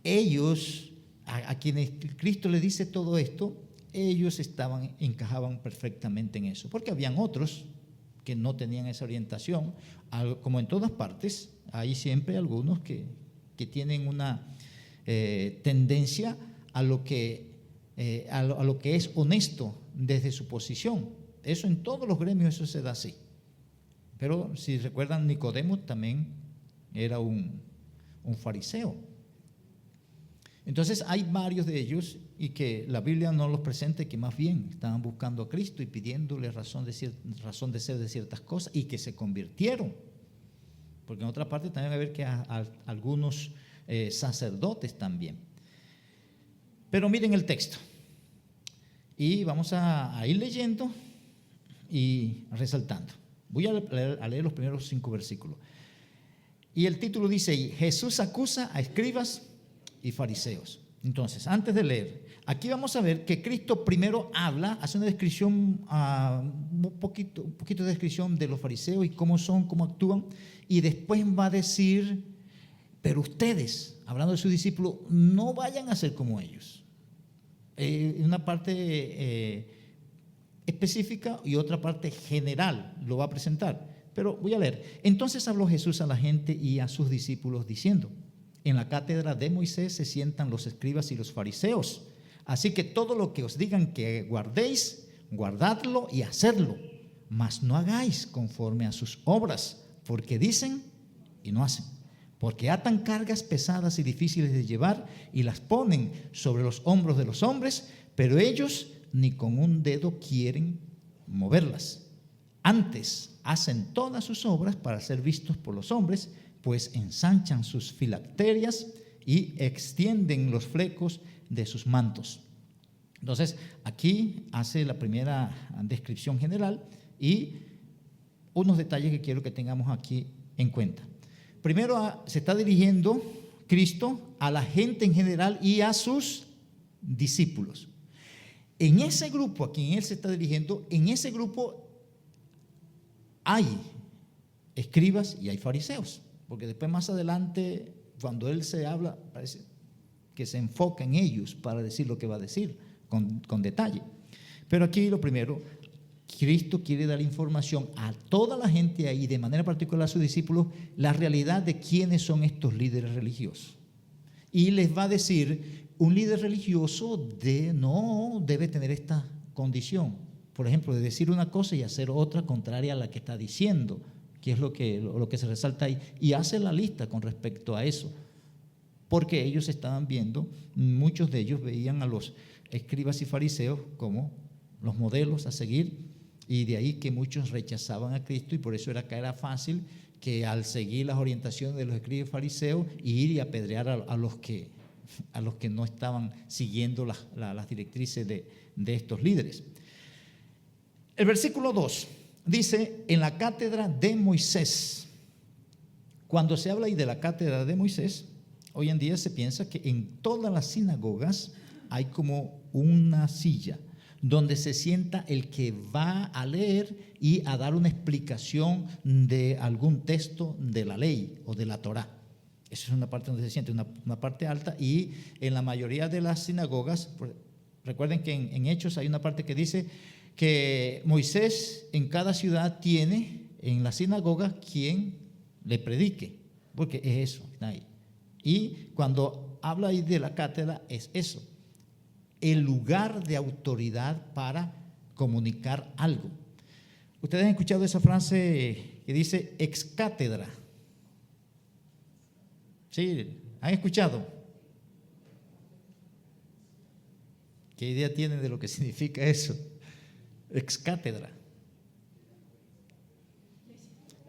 [SPEAKER 1] ellos, a quienes Cristo le dice todo esto, ellos encajaban perfectamente en eso, porque habían otros que no tenían esa orientación. Como en todas partes, hay siempre algunos que tienen una tendencia a lo que es honesto desde su posición. Eso en todos los gremios, eso se da así. Pero si recuerdan, Nicodemo también era un fariseo. Entonces hay varios de ellos y que la Biblia no los presenta, que más bien estaban buscando a Cristo y pidiéndole razón de ser de ciertas cosas y que se convirtieron. Porque en otra parte también va a ver que algunos sacerdotes también. Pero miren el texto. Y vamos a ir leyendo y resaltando. Voy a leer los primeros 5 versículos. Y el título dice: Jesús acusa a escribas y fariseos. Entonces, antes de leer, aquí vamos a ver que Cristo primero hace una descripción, un poquito de descripción de los fariseos y cómo son, cómo actúan, y después va a decir: pero ustedes, hablando de sus discípulos, no vayan a ser como ellos. Una parte específica y otra parte general lo va a presentar. Pero voy a leer. Entonces habló Jesús a la gente y a sus discípulos diciendo: en la cátedra de Moisés se sientan los escribas y los fariseos. Así que todo lo que os digan que guardéis, guardadlo y hacedlo. Mas no hagáis conforme a sus obras, porque dicen y no hacen. Porque atan cargas pesadas y difíciles de llevar y las ponen sobre los hombros de los hombres, pero ellos ni con un dedo quieren moverlas. Antes hacen todas sus obras para ser vistos por los hombres, pues ensanchan sus filacterias y extienden los flecos de sus mantos. Entonces, aquí hace la primera descripción general y unos detalles que quiero que tengamos aquí en cuenta. Primero, se está dirigiendo Cristo a la gente en general y a sus discípulos. En ese grupo a quien Él se está dirigiendo, en ese grupo hay escribas y hay fariseos. Porque después, más adelante, cuando Él se habla, parece que se enfoca en ellos para decir lo que va a decir con detalle. Pero aquí lo primero, Cristo quiere dar información a toda la gente ahí, de manera particular a sus discípulos, la realidad de quiénes son estos líderes religiosos. Y les va a decir: un líder religioso no debe tener esta condición. Por ejemplo, de decir una cosa y hacer otra contraria a la que está diciendo, que es lo que se resalta ahí. Y hace la lista con respecto a eso. Porque ellos estaban viendo, muchos de ellos veían a los escribas y fariseos como los modelos a seguir. Y de ahí que muchos rechazaban a Cristo, y por eso era fácil que al seguir las orientaciones de los escribas y fariseos, ir y apedrear a los que no estaban siguiendo las directrices de estos líderes. El versículo 2 dice: en la cátedra de Moisés. Cuando se habla ahí de la cátedra de Moisés, hoy en día se piensa que en todas las sinagogas hay como una silla donde se sienta el que va a leer y a dar una explicación de algún texto de la ley o de la Torá. Esa es una parte donde se siente, una parte alta. Y en la mayoría de las sinagogas, recuerden que en Hechos hay una parte que dice que Moisés en cada ciudad tiene en la sinagoga quien le predique, porque es eso, está ahí. Y cuando habla ahí de la cátedra, es eso, el lugar de autoridad para comunicar algo. Ustedes han escuchado esa frase que dice ex cátedra. ¿Sí? ¿Han escuchado? ¿Qué idea tienen de lo que significa eso? Ex cátedra.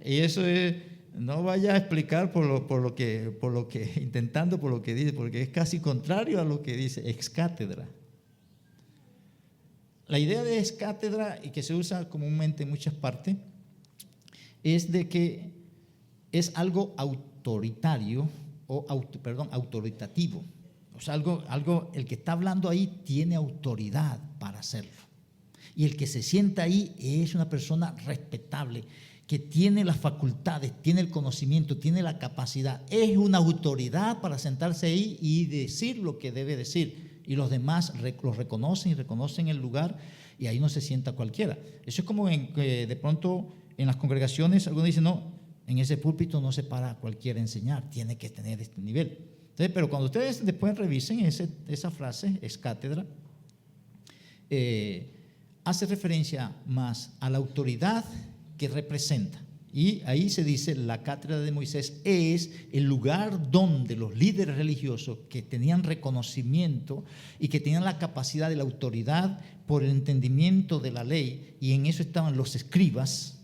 [SPEAKER 1] Y eso es, no vaya a explicar por lo que intentando por lo que dice, porque es casi contrario a lo que dice ex cátedra. La idea de ex cátedra, y que se usa comúnmente en muchas partes, es de que es algo autoritario o autoritativo. O sea, algo, el que está hablando ahí tiene autoridad para hacerlo. Y el que se sienta ahí es una persona respetable, que tiene las facultades, tiene el conocimiento, tiene la capacidad. Es una autoridad para sentarse ahí y decir lo que debe decir. Y los demás los reconocen y reconocen el lugar, y ahí no se sienta cualquiera. Eso es como de pronto en las congregaciones algunos dicen: no, en ese púlpito no se para cualquiera a enseñar, tiene que tener este nivel. Entonces, pero cuando ustedes después revisen esa frase, es cátedra, hace referencia más a la autoridad que representa. Y ahí se dice, la cátedra de Moisés es el lugar donde los líderes religiosos que tenían reconocimiento y que tenían la capacidad de la autoridad por el entendimiento de la ley, y en eso estaban los escribas,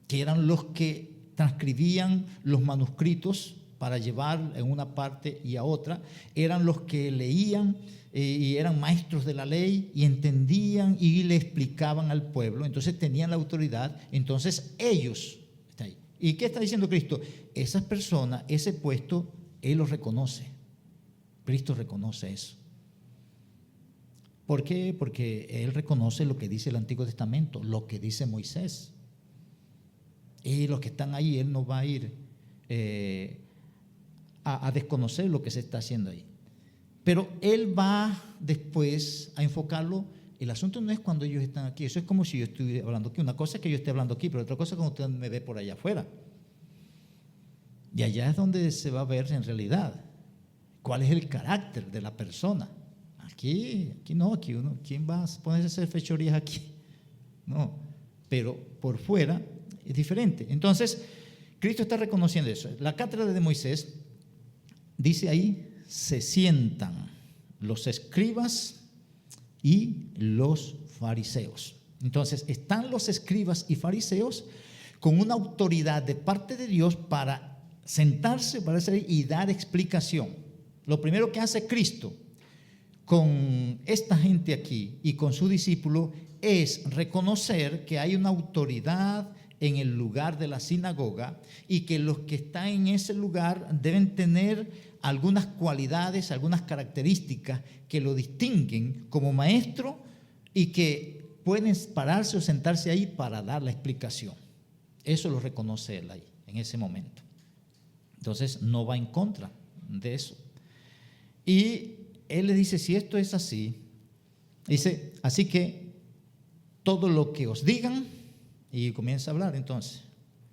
[SPEAKER 1] que eran los que transcribían los manuscritos para llevar en una parte y a otra, eran los que leían y eran maestros de la ley y entendían y le explicaban al pueblo, entonces tenían la autoridad, entonces ellos están ahí. ¿Y qué está diciendo Cristo? Esas personas, ese puesto, Él los reconoce. Cristo reconoce eso. ¿Por qué? Porque Él reconoce lo que dice el Antiguo Testamento, lo que dice Moisés. Y los que están ahí, Él no va a ir a desconocer lo que se está haciendo ahí. Pero Él va después a enfocarlo. El asunto no es cuando ellos están aquí. Eso es como si yo estuviera hablando aquí. Una cosa es que yo esté hablando aquí, pero otra cosa es cuando usted me ve por allá afuera. Y allá es donde se va a ver en realidad cuál es el carácter de la persona. Aquí no, aquí uno, ¿quién va a ponerse a hacer fechorías aquí? No, pero por fuera es diferente. Entonces, Cristo está reconociendo eso. La cátedra de Moisés, dice ahí, se sientan los escribas y los fariseos. Entonces, están los escribas y fariseos con una autoridad de parte de Dios para sentarse, para hacer y dar explicación. Lo primero que hace Cristo con esta gente aquí y con su discípulo es reconocer que hay una autoridad en el lugar de la sinagoga y que los que están en ese lugar deben tener algunas cualidades, algunas características que lo distinguen como maestro y que pueden pararse o sentarse ahí para dar la explicación. Eso lo reconoce él ahí, en ese momento. Entonces no va en contra de eso. Y él le dice, si esto es así, dice, así que todo lo que os digan, y comienza a hablar. Entonces,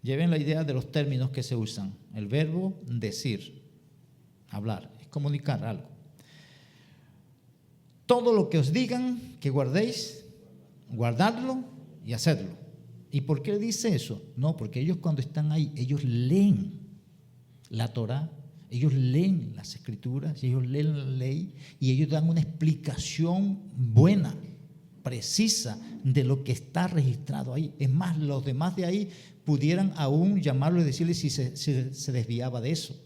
[SPEAKER 1] lleven la idea de los términos que se usan. El verbo decir, hablar, es comunicar algo. Todo lo que os digan que guardéis, guardadlo y hacedlo. ¿Y por qué dice eso? No, porque ellos cuando están ahí, ellos leen la Torá, ellos leen las escrituras, ellos leen la ley y ellos dan una explicación buena, precisa de lo que está registrado ahí. Es más, los demás de ahí pudieran aún llamarlo y decirle si se desviaba de eso.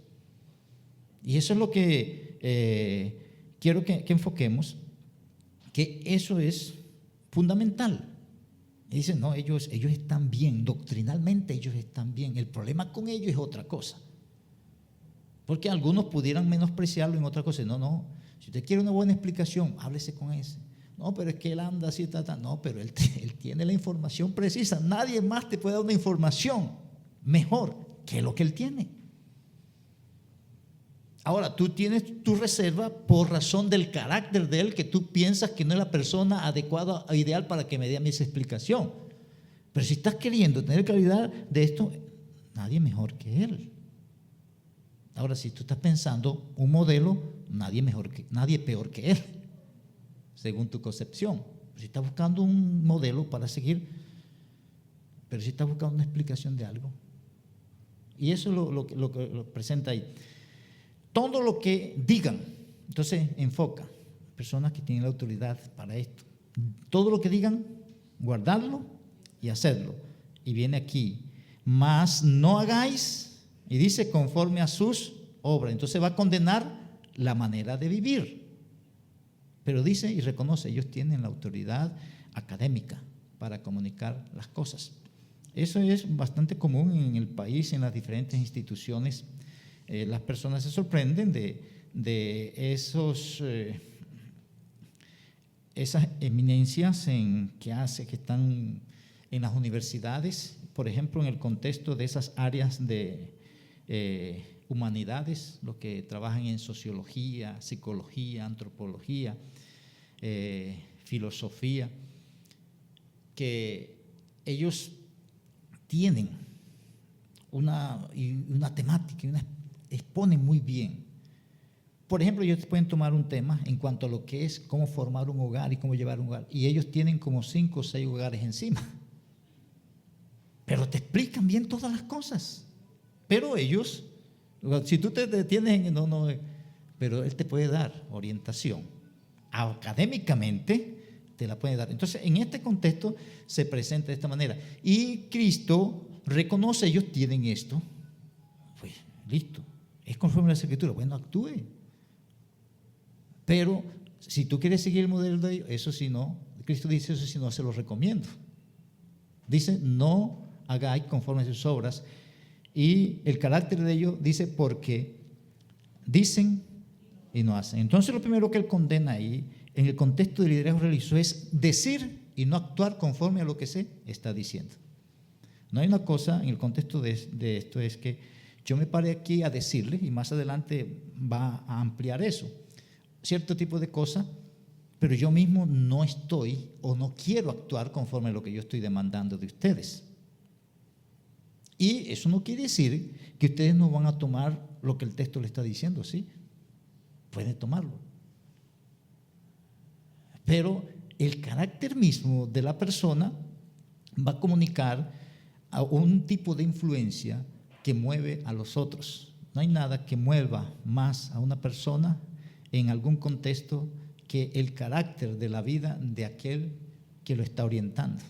[SPEAKER 1] Y eso es lo que quiero que enfoquemos, que eso es fundamental. Y dicen, no, ellos están bien, doctrinalmente ellos están bien. El problema con ellos es otra cosa. Porque algunos pudieran menospreciarlo en otra cosa. No, si usted quiere una buena explicación, háblese con ese. No, pero es que él anda así, no, pero él tiene la información precisa. Nadie más te puede dar una información mejor que lo que él tiene. Ahora, tú tienes tu reserva por razón del carácter de él, que tú piensas que no es la persona adecuada o ideal para que me dé a mí esa explicación. Pero si estás queriendo tener claridad de esto, nadie mejor que él. Ahora, si tú estás pensando un modelo, nadie peor que él, según tu concepción. Si estás buscando un modelo para seguir, pero si estás buscando una explicación de algo. Y eso es lo que presenta ahí. Todo lo que digan, entonces enfoca, personas que tienen la autoridad para esto. Todo lo que digan, guardarlo y hacerlo. Y viene aquí, mas no hagáis, y dice conforme a sus obras. Entonces va a condenar la manera de vivir. Pero dice y reconoce, ellos tienen la autoridad académica para comunicar las cosas. Eso es bastante común en el país, en las diferentes instituciones. Las personas se sorprenden de esas eminencias que están en las universidades, por ejemplo, en el contexto de esas áreas de humanidades, los que trabajan en sociología, psicología, antropología, filosofía, que ellos tienen una temática y exponen muy bien. Por ejemplo, ellos pueden tomar un tema en cuanto a lo que es cómo formar un hogar y cómo llevar un hogar, y ellos tienen como 5 o 6 hogares encima, pero pero te explican bien todas las cosas. Pero ellos, si tú te detienes en pero él te puede dar orientación. Académicamente te la puede dar. Entonces, en este contexto se presenta de esta manera. Y Cristo reconoce, ellos tienen esto. Pues, listo. Es conforme a la Escritura. Bueno, actúe. Pero, si tú quieres seguir el modelo de ellos, eso sí no. Cristo dice, eso sí no se lo recomiendo. Dice, no hagáis conforme a sus obras. Y el carácter de ellos dice, porque dicen y no hacen. Entonces, lo primero que él condena ahí, en el contexto del liderazgo religioso, es decir y no actuar conforme a lo que se está diciendo. No hay una cosa en el contexto de esto, es que yo me pare aquí a decirle, y más adelante va a ampliar eso, cierto tipo de cosas, pero yo mismo no estoy o no quiero actuar conforme a lo que yo estoy demandando de ustedes. Y eso no quiere decir que ustedes no van a tomar lo que el texto le está diciendo, ¿sí? Pueden tomarlo. Pero el carácter mismo de la persona va a comunicar a un tipo de influencia que mueve a los otros. No hay nada que mueva más a una persona en algún contexto que el carácter de la vida de aquel que lo está orientando.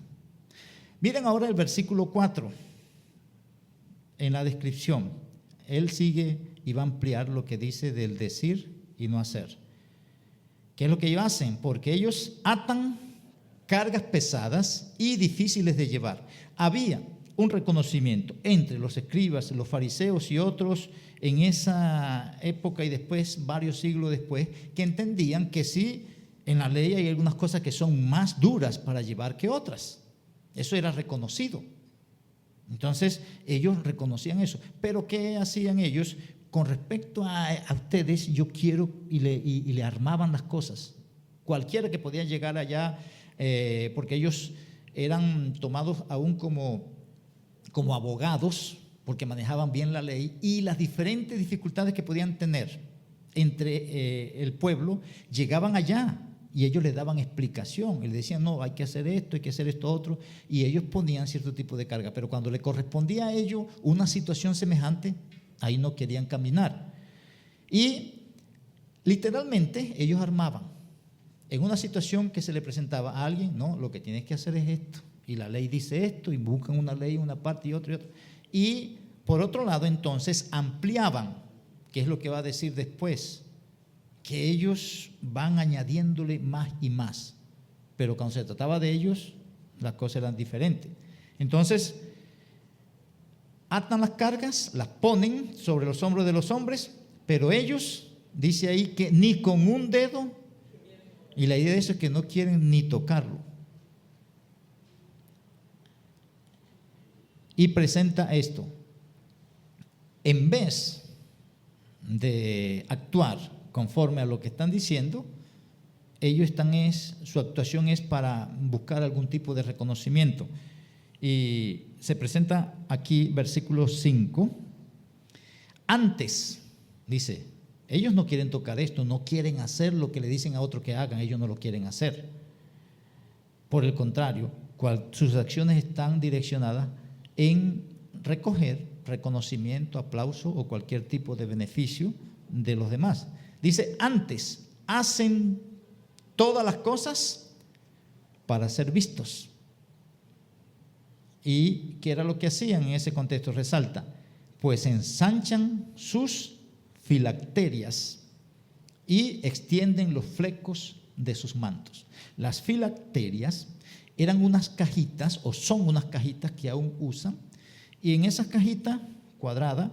[SPEAKER 1] Miren ahora el versículo 4, en la descripción. Él sigue y va a ampliar lo que dice del decir y no hacer. ¿Qué es lo que ellos hacen? Porque ellos atan cargas pesadas y difíciles de llevar. Había un reconocimiento entre los escribas, los fariseos y otros en esa época y después, varios siglos después, que entendían que sí, en la ley hay algunas cosas que son más duras para llevar que otras. Eso era reconocido. Entonces, ellos reconocían eso. Pero ¿qué hacían ellos? Con respecto a ustedes, yo quiero, y le armaban las cosas. Cualquiera que podía llegar allá, porque ellos eran tomados aún como abogados, porque manejaban bien la ley, y las diferentes dificultades que podían tener entre el pueblo, llegaban allá y ellos les daban explicación. Y les decían, no, hay que hacer esto otro, y ellos ponían cierto tipo de carga. Pero cuando le correspondía a ellos una situación semejante, ahí no querían caminar. Y literalmente ellos armaban. En una situación que se le presentaba a alguien, no, lo que tienes que hacer es esto, y la ley dice esto, y buscan una ley, una parte y otra y otra. Y por otro lado, entonces ampliaban, que es lo que va a decir después, que ellos van añadiéndole más y más. Pero cuando se trataba de ellos, las cosas eran diferentes. Entonces, atan las cargas, las ponen sobre los hombros de los hombres, pero ellos, dice ahí que ni con un dedo, y la idea de eso es que no quieren ni tocarlo. Y presenta esto. En vez de actuar conforme a lo que están diciendo, ellos su actuación es para buscar algún tipo de reconocimiento. Y se presenta aquí versículo 5. Antes, dice, ellos no quieren tocar esto, no quieren hacer lo que le dicen a otros que hagan, ellos no lo quieren hacer. Por el contrario, sus acciones están direccionadas en recoger reconocimiento, aplauso o cualquier tipo de beneficio de los demás. Dice, antes hacen todas las cosas para ser vistos. ¿Y qué era lo que hacían en ese contexto? Resalta, pues ensanchan sus filacterias y extienden los flecos de sus mantos. Las filacterias eran unas cajitas, o son unas cajitas que aún usan, y en esas cajitas cuadradas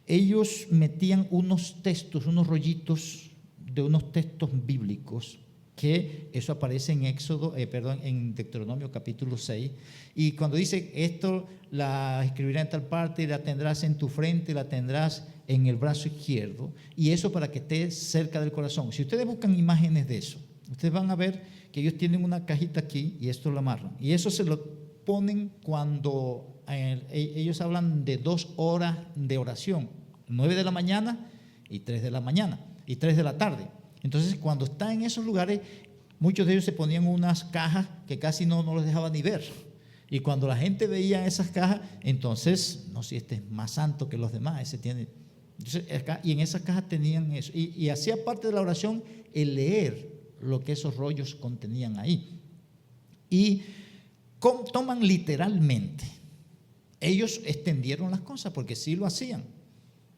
[SPEAKER 1] ellos metían unos textos, unos rollitos de unos textos bíblicos, que eso aparece en en Deuteronomio capítulo 6, y cuando dice esto, la escribirás en tal parte, y la tendrás en tu frente, la tendrás en el brazo izquierdo, y eso para que esté cerca del corazón. Si ustedes buscan imágenes de eso, ustedes van a ver que ellos tienen una cajita aquí, y esto lo amarran, y eso se lo ponen cuando ellos hablan de 2 horas de oración, 9 de la mañana y 3 de la mañana, y 3 de la tarde. Entonces, cuando están en esos lugares, muchos de ellos se ponían unas cajas que casi no los dejaban ni ver. Y cuando la gente veía esas cajas, entonces, no, si este es más santo que los demás, ese tiene. Entonces, y en esas cajas tenían eso. Y hacía parte de la oración el leer lo que esos rollos contenían ahí. Y toman literalmente. Ellos extendieron las cosas porque sí lo hacían.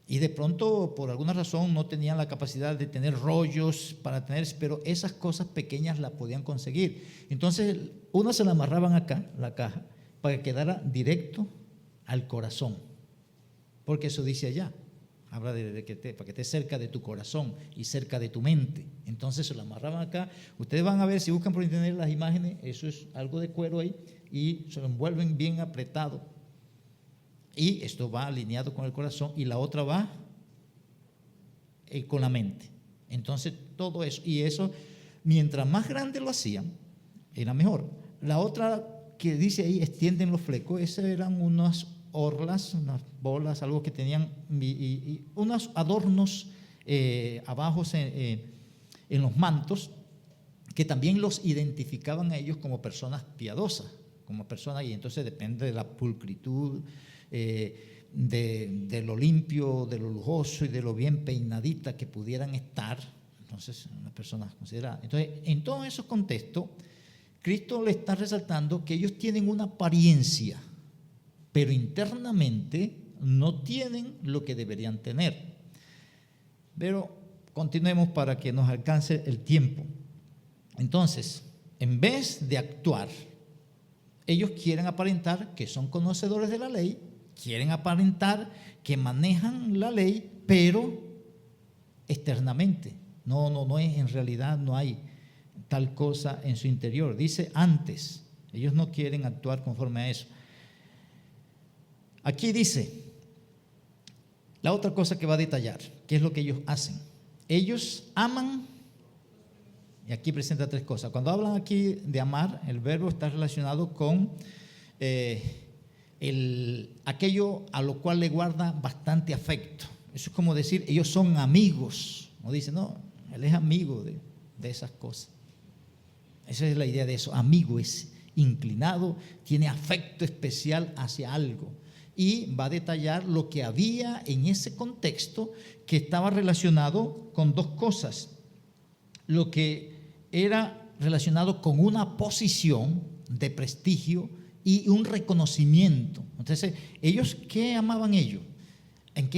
[SPEAKER 1] Y de pronto, por alguna razón, no tenían la capacidad de tener rollos para tener, pero esas cosas pequeñas las podían conseguir. Entonces, una se la amarraban acá, la caja, para que quedara directo al corazón. Porque eso dice allá. Habla para que esté cerca de tu corazón y cerca de tu mente. Entonces se la amarraban acá. Ustedes van a ver, si buscan por internet las imágenes, eso es algo de cuero ahí, y se lo envuelven bien apretado. Y esto va alineado con el corazón y la otra va con la mente. Entonces todo eso, y eso, mientras más grande lo hacían, era mejor. La otra que dice ahí, extienden los flecos, esas eran unas orlas, unas bolas, algo que tenían, y unos adornos abajo en los mantos, que también los identificaban a ellos como personas piadosas, como personas, y entonces depende de la pulcritud, de lo limpio, de lo lujoso y de lo bien peinadita que pudieran estar. Entonces, una persona considerada. Entonces, en todos esos contextos, Cristo le está resaltando que ellos tienen una apariencia, pero internamente no tienen lo que deberían tener. Pero continuemos para que nos alcance el tiempo. Entonces, en vez de actuar, ellos quieren aparentar que son conocedores de la ley, quieren aparentar que manejan la ley, pero externamente. No es, en realidad no hay tal cosa en su interior. Dice antes, ellos no quieren actuar conforme a eso. Aquí dice, la otra cosa que va a detallar, ¿qué es lo que ellos hacen? Ellos aman, y aquí presenta tres cosas. Cuando hablan aquí de amar, el verbo está relacionado con aquello a lo cual le guarda bastante afecto. Eso es como decir, ellos son amigos. No dice, no, él es amigo de esas cosas. Esa es la idea de eso. Amigo es inclinado, tiene afecto especial hacia algo. Y va a detallar lo que había en ese contexto que estaba relacionado con dos cosas. Lo que era relacionado con una posición de prestigio y un reconocimiento. Entonces, ¿ellos qué amaban ellos?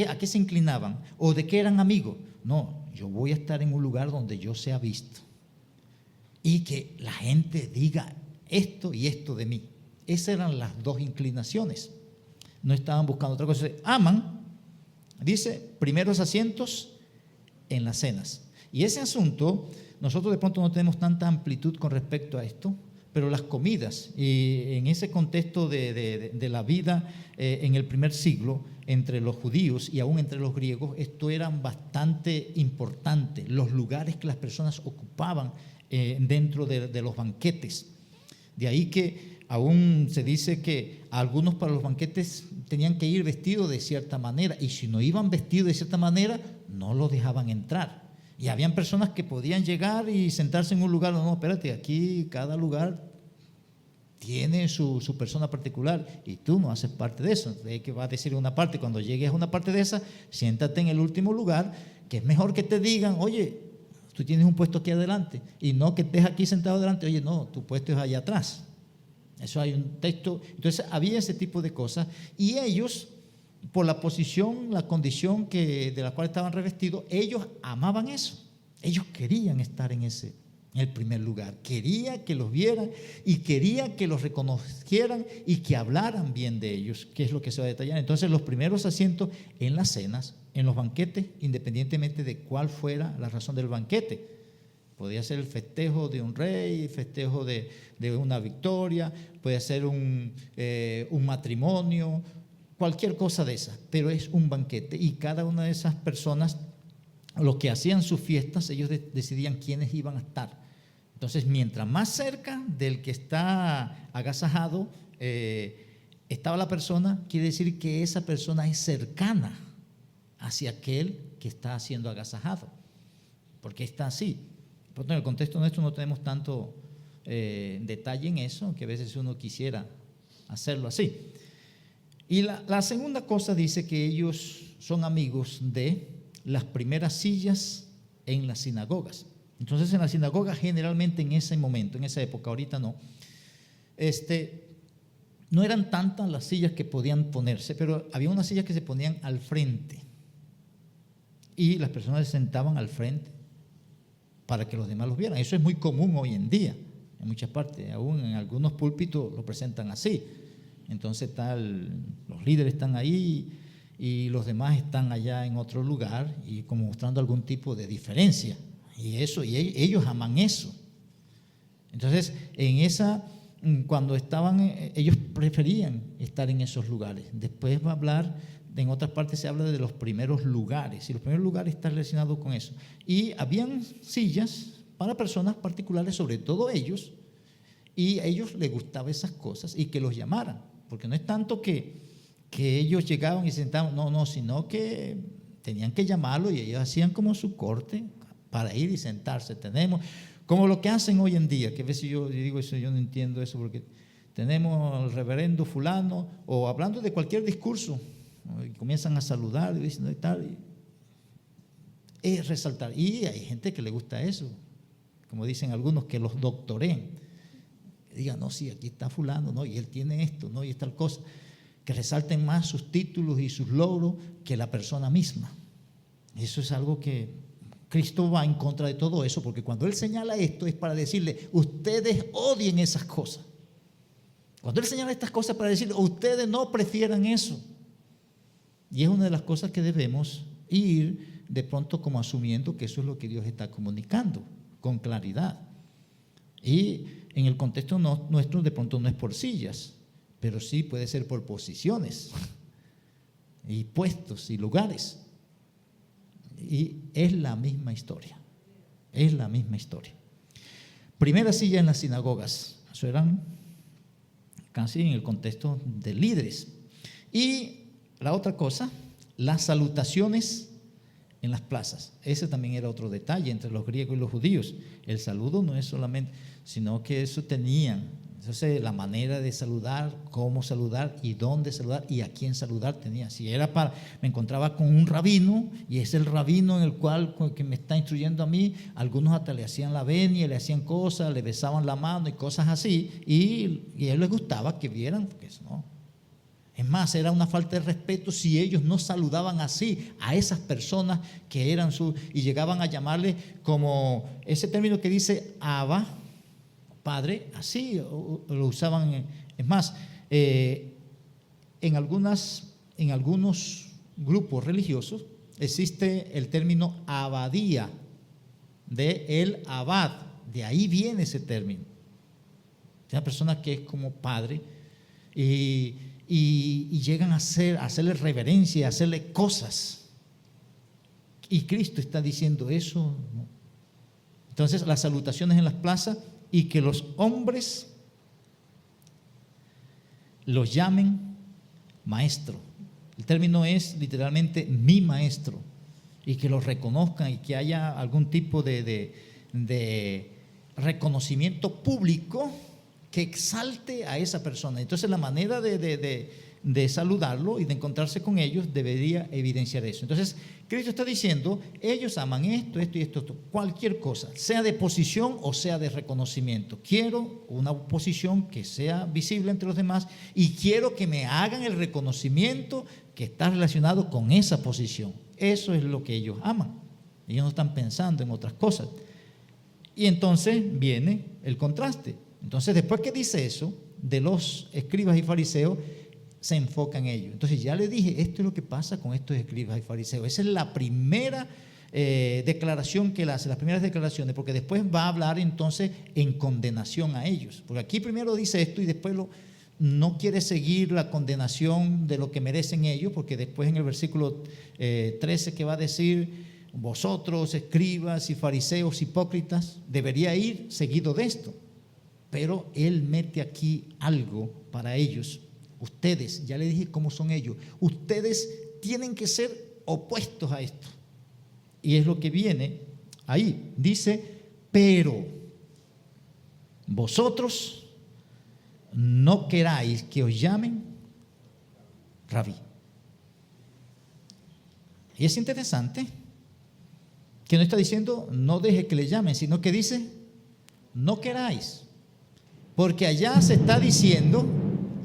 [SPEAKER 1] ¿A qué se inclinaban? ¿O de qué eran amigos? No, yo voy a estar en un lugar donde yo sea visto y que la gente diga esto y esto de mí. Esas eran las dos inclinaciones. No estaban buscando otra cosa. Aman, dice, primeros asientos en las cenas. Y ese asunto, nosotros de pronto no tenemos tanta amplitud con respecto a esto, pero las comidas, y en ese contexto de la vida en el primer siglo, entre los judíos y aún entre los griegos, esto era bastante importante, los lugares que las personas ocupaban dentro de los banquetes. De ahí que aún se dice que algunos para los banquetes tenían que ir vestidos de cierta manera, y si no iban vestidos de cierta manera, no los dejaban entrar. Y habían personas que podían llegar y sentarse en un lugar. No, espérate, aquí cada lugar tiene su persona particular y tú no haces parte de eso. De que va a decir una parte, cuando llegues a una parte de esa, siéntate en el último lugar, que es mejor que te digan, oye, tú tienes un puesto aquí adelante, y no que estés aquí sentado adelante, oye, no, tu puesto es allá atrás. Eso hay un texto. Entonces había ese tipo de cosas, y ellos, por la posición, la condición de la cual estaban revestidos, ellos amaban eso. Ellos querían estar en el primer lugar, quería que los vieran y quería que los reconocieran y que hablaran bien de ellos, que es lo que se va a detallar. Entonces, los primeros asientos en las cenas, en los banquetes, independientemente de cuál fuera la razón del banquete. Podía ser el festejo de un rey, el festejo de una victoria, puede ser un matrimonio, cualquier cosa de esas, pero es un banquete, y cada una de esas personas, los que hacían sus fiestas, ellos decidían quiénes iban a estar. Entonces, mientras más cerca del que está agasajado estaba la persona, quiere decir que esa persona es cercana hacia aquel que está siendo agasajado, porque está así. Por tanto, en el contexto nuestro no tenemos tanto detalle en eso, que a veces uno quisiera hacerlo así. Y la segunda cosa dice que ellos son amigos de las primeras sillas en las sinagogas. Entonces en la sinagoga generalmente en ese momento, en esa época, ahorita no, no eran tantas las sillas que podían ponerse, pero había unas sillas que se ponían al frente y las personas se sentaban al frente para que los demás los vieran. Eso es muy común hoy en día, en muchas partes, aún en algunos púlpitos lo presentan así. Entonces los líderes están ahí y los demás están allá en otro lugar y como mostrando algún tipo de diferencia. Y ellos aman eso. Entonces, cuando estaban, ellos preferían estar en esos lugares. Después va a hablar, en otras partes se habla de los primeros lugares, y los primeros lugares están relacionados con eso. Y habían sillas para personas particulares, sobre todo ellos, y a ellos les gustaban esas cosas y que los llamaran, porque no es tanto que ellos llegaban y se sentaban, no, sino que tenían que llamarlo y ellos hacían como su corte para ir y sentarse. Tenemos, como lo que hacen hoy en día, que a veces yo digo eso, yo no entiendo eso, porque tenemos al reverendo fulano, o hablando de cualquier discurso, y comienzan a saludar y dicen y tal, y es resaltar. Y hay gente que le gusta eso, como dicen algunos, que los doctoreen. Digan, no, sí, aquí está fulano, no, y él tiene esto, no, y es tal cosa. Que resalten más sus títulos y sus logros que la persona misma. Eso es algo que Cristo va en contra de todo eso, porque cuando Él señala esto es para decirle, ustedes odien esas cosas. Cuando Él señala estas cosas para decirle, ustedes no prefieran eso. Y es una de las cosas que debemos ir de pronto como asumiendo que eso es lo que Dios está comunicando con claridad. Y en el contexto nuestro de pronto no es por sillas, pero sí puede ser por posiciones y puestos y lugares. Y es la misma historia, es la misma historia. Primera silla en las sinagogas, eso eran casi en el contexto de líderes. Y la otra cosa, las salutaciones en las plazas. Ese también era otro detalle entre los griegos y los judíos. El saludo no es solamente, sino que eso tenían. Entonces, la manera de saludar, cómo saludar y dónde saludar y a quién saludar tenía. Si era me encontraba con un rabino y es el rabino en el cual que me está instruyendo a mí, algunos hasta le hacían la venia, le hacían cosas, le besaban la mano y cosas así, y a él les gustaba que vieran, porque no. Es más, era una falta de respeto si ellos no saludaban así a esas personas que eran y llegaban a llamarle como ese término que dice Abba, Padre, así lo usaban. Es más, en algunos grupos religiosos existe el término abadía, de el abad, de ahí viene ese término. Es una persona que es como padre y llegan a hacerle reverencia, a hacerle cosas. Y Cristo está diciendo eso, ¿no? Entonces, las salutaciones en las plazas y que los hombres los llamen maestro. El término es literalmente mi maestro, y que los reconozcan y que haya algún tipo de reconocimiento público que exalte a esa persona. Entonces la manera de saludarlo y de encontrarse con ellos debería evidenciar eso. Entonces Cristo está diciendo, ellos aman esto y esto, cualquier cosa, sea de posición o sea de reconocimiento. Quiero una posición que sea visible entre los demás y quiero que me hagan el reconocimiento que está relacionado con esa posición. Eso es lo que ellos aman. Ellos no están pensando en otras cosas. Y entonces viene el contraste. Entonces, después que dice eso, de los escribas y fariseos, se enfoca en ello. Entonces, ya le dije, esto es lo que pasa con estos escribas y fariseos. Esa es la primera declaración que él hace, las primeras declaraciones, porque después va a hablar entonces en condenación a ellos. Porque aquí primero dice esto y después no quiere seguir la condenación de lo que merecen ellos, porque después en el versículo 13 que va a decir, vosotros, escribas y fariseos hipócritas, debería ir seguido de esto. Pero él mete aquí algo para ellos. Ustedes, ya le dije cómo son ellos, ustedes tienen que ser opuestos a esto. Y es lo que viene ahí. Dice, pero vosotros no queráis que os llamen Rabí. Y es interesante que no está diciendo no deje que le llamen, sino que dice no queráis. Porque allá se está diciendo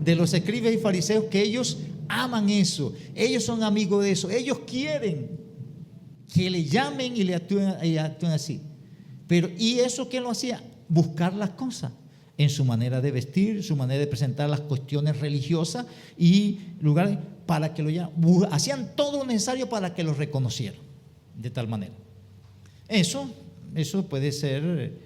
[SPEAKER 1] de los escribas y fariseos que ellos aman eso, ellos son amigos de eso, ellos quieren que le llamen y le actúen así. Pero ¿y eso qué lo hacía? Buscar las cosas en su manera de vestir, su manera de presentar las cuestiones religiosas y lugares para que lo llamen. Hacían todo lo necesario para que lo reconocieran de tal manera. Eso puede ser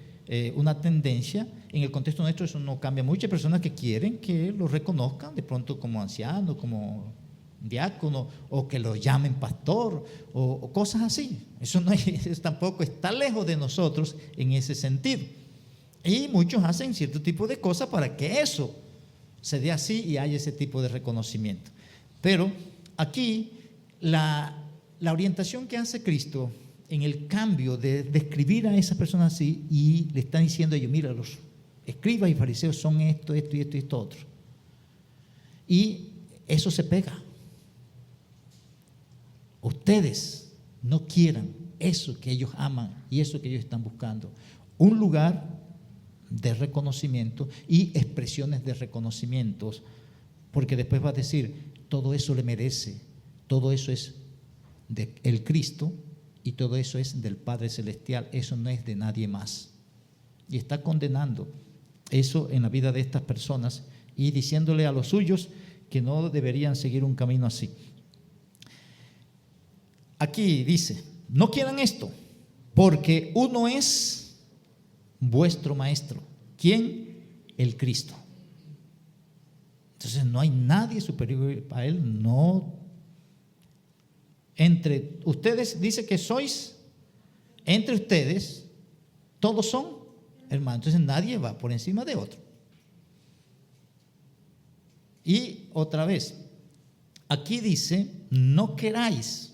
[SPEAKER 1] una tendencia. En el contexto nuestro eso no cambia mucho. Hay personas que quieren que lo reconozcan de pronto como anciano, como diácono, o que lo llamen pastor, o cosas así. Eso tampoco está lejos de nosotros en ese sentido. Y muchos hacen cierto tipo de cosas para que eso se dé así y haya ese tipo de reconocimiento. Pero aquí la orientación que hace Cristo en el cambio de describir a esas personas así, y le están diciendo a ellos, mira, los escribas y fariseos son esto, esto y esto y esto otro. Y eso se pega. Ustedes no quieran eso que ellos aman y eso que ellos están buscando. Un lugar de reconocimiento y expresiones de reconocimientos, porque después va a decir, todo eso le merece, todo eso es del Cristo y todo eso es del Padre Celestial, eso no es de nadie más. Y está condenando eso en la vida de estas personas y diciéndole a los suyos que no deberían seguir un camino así. Aquí dice, no quieran esto, porque uno es vuestro maestro. ¿Quién? El Cristo. Entonces no hay nadie superior a él. No. Entre ustedes, dice que sois, entre ustedes, todos son hermanos. Entonces nadie va por encima de otro. Y otra vez, aquí dice, no queráis,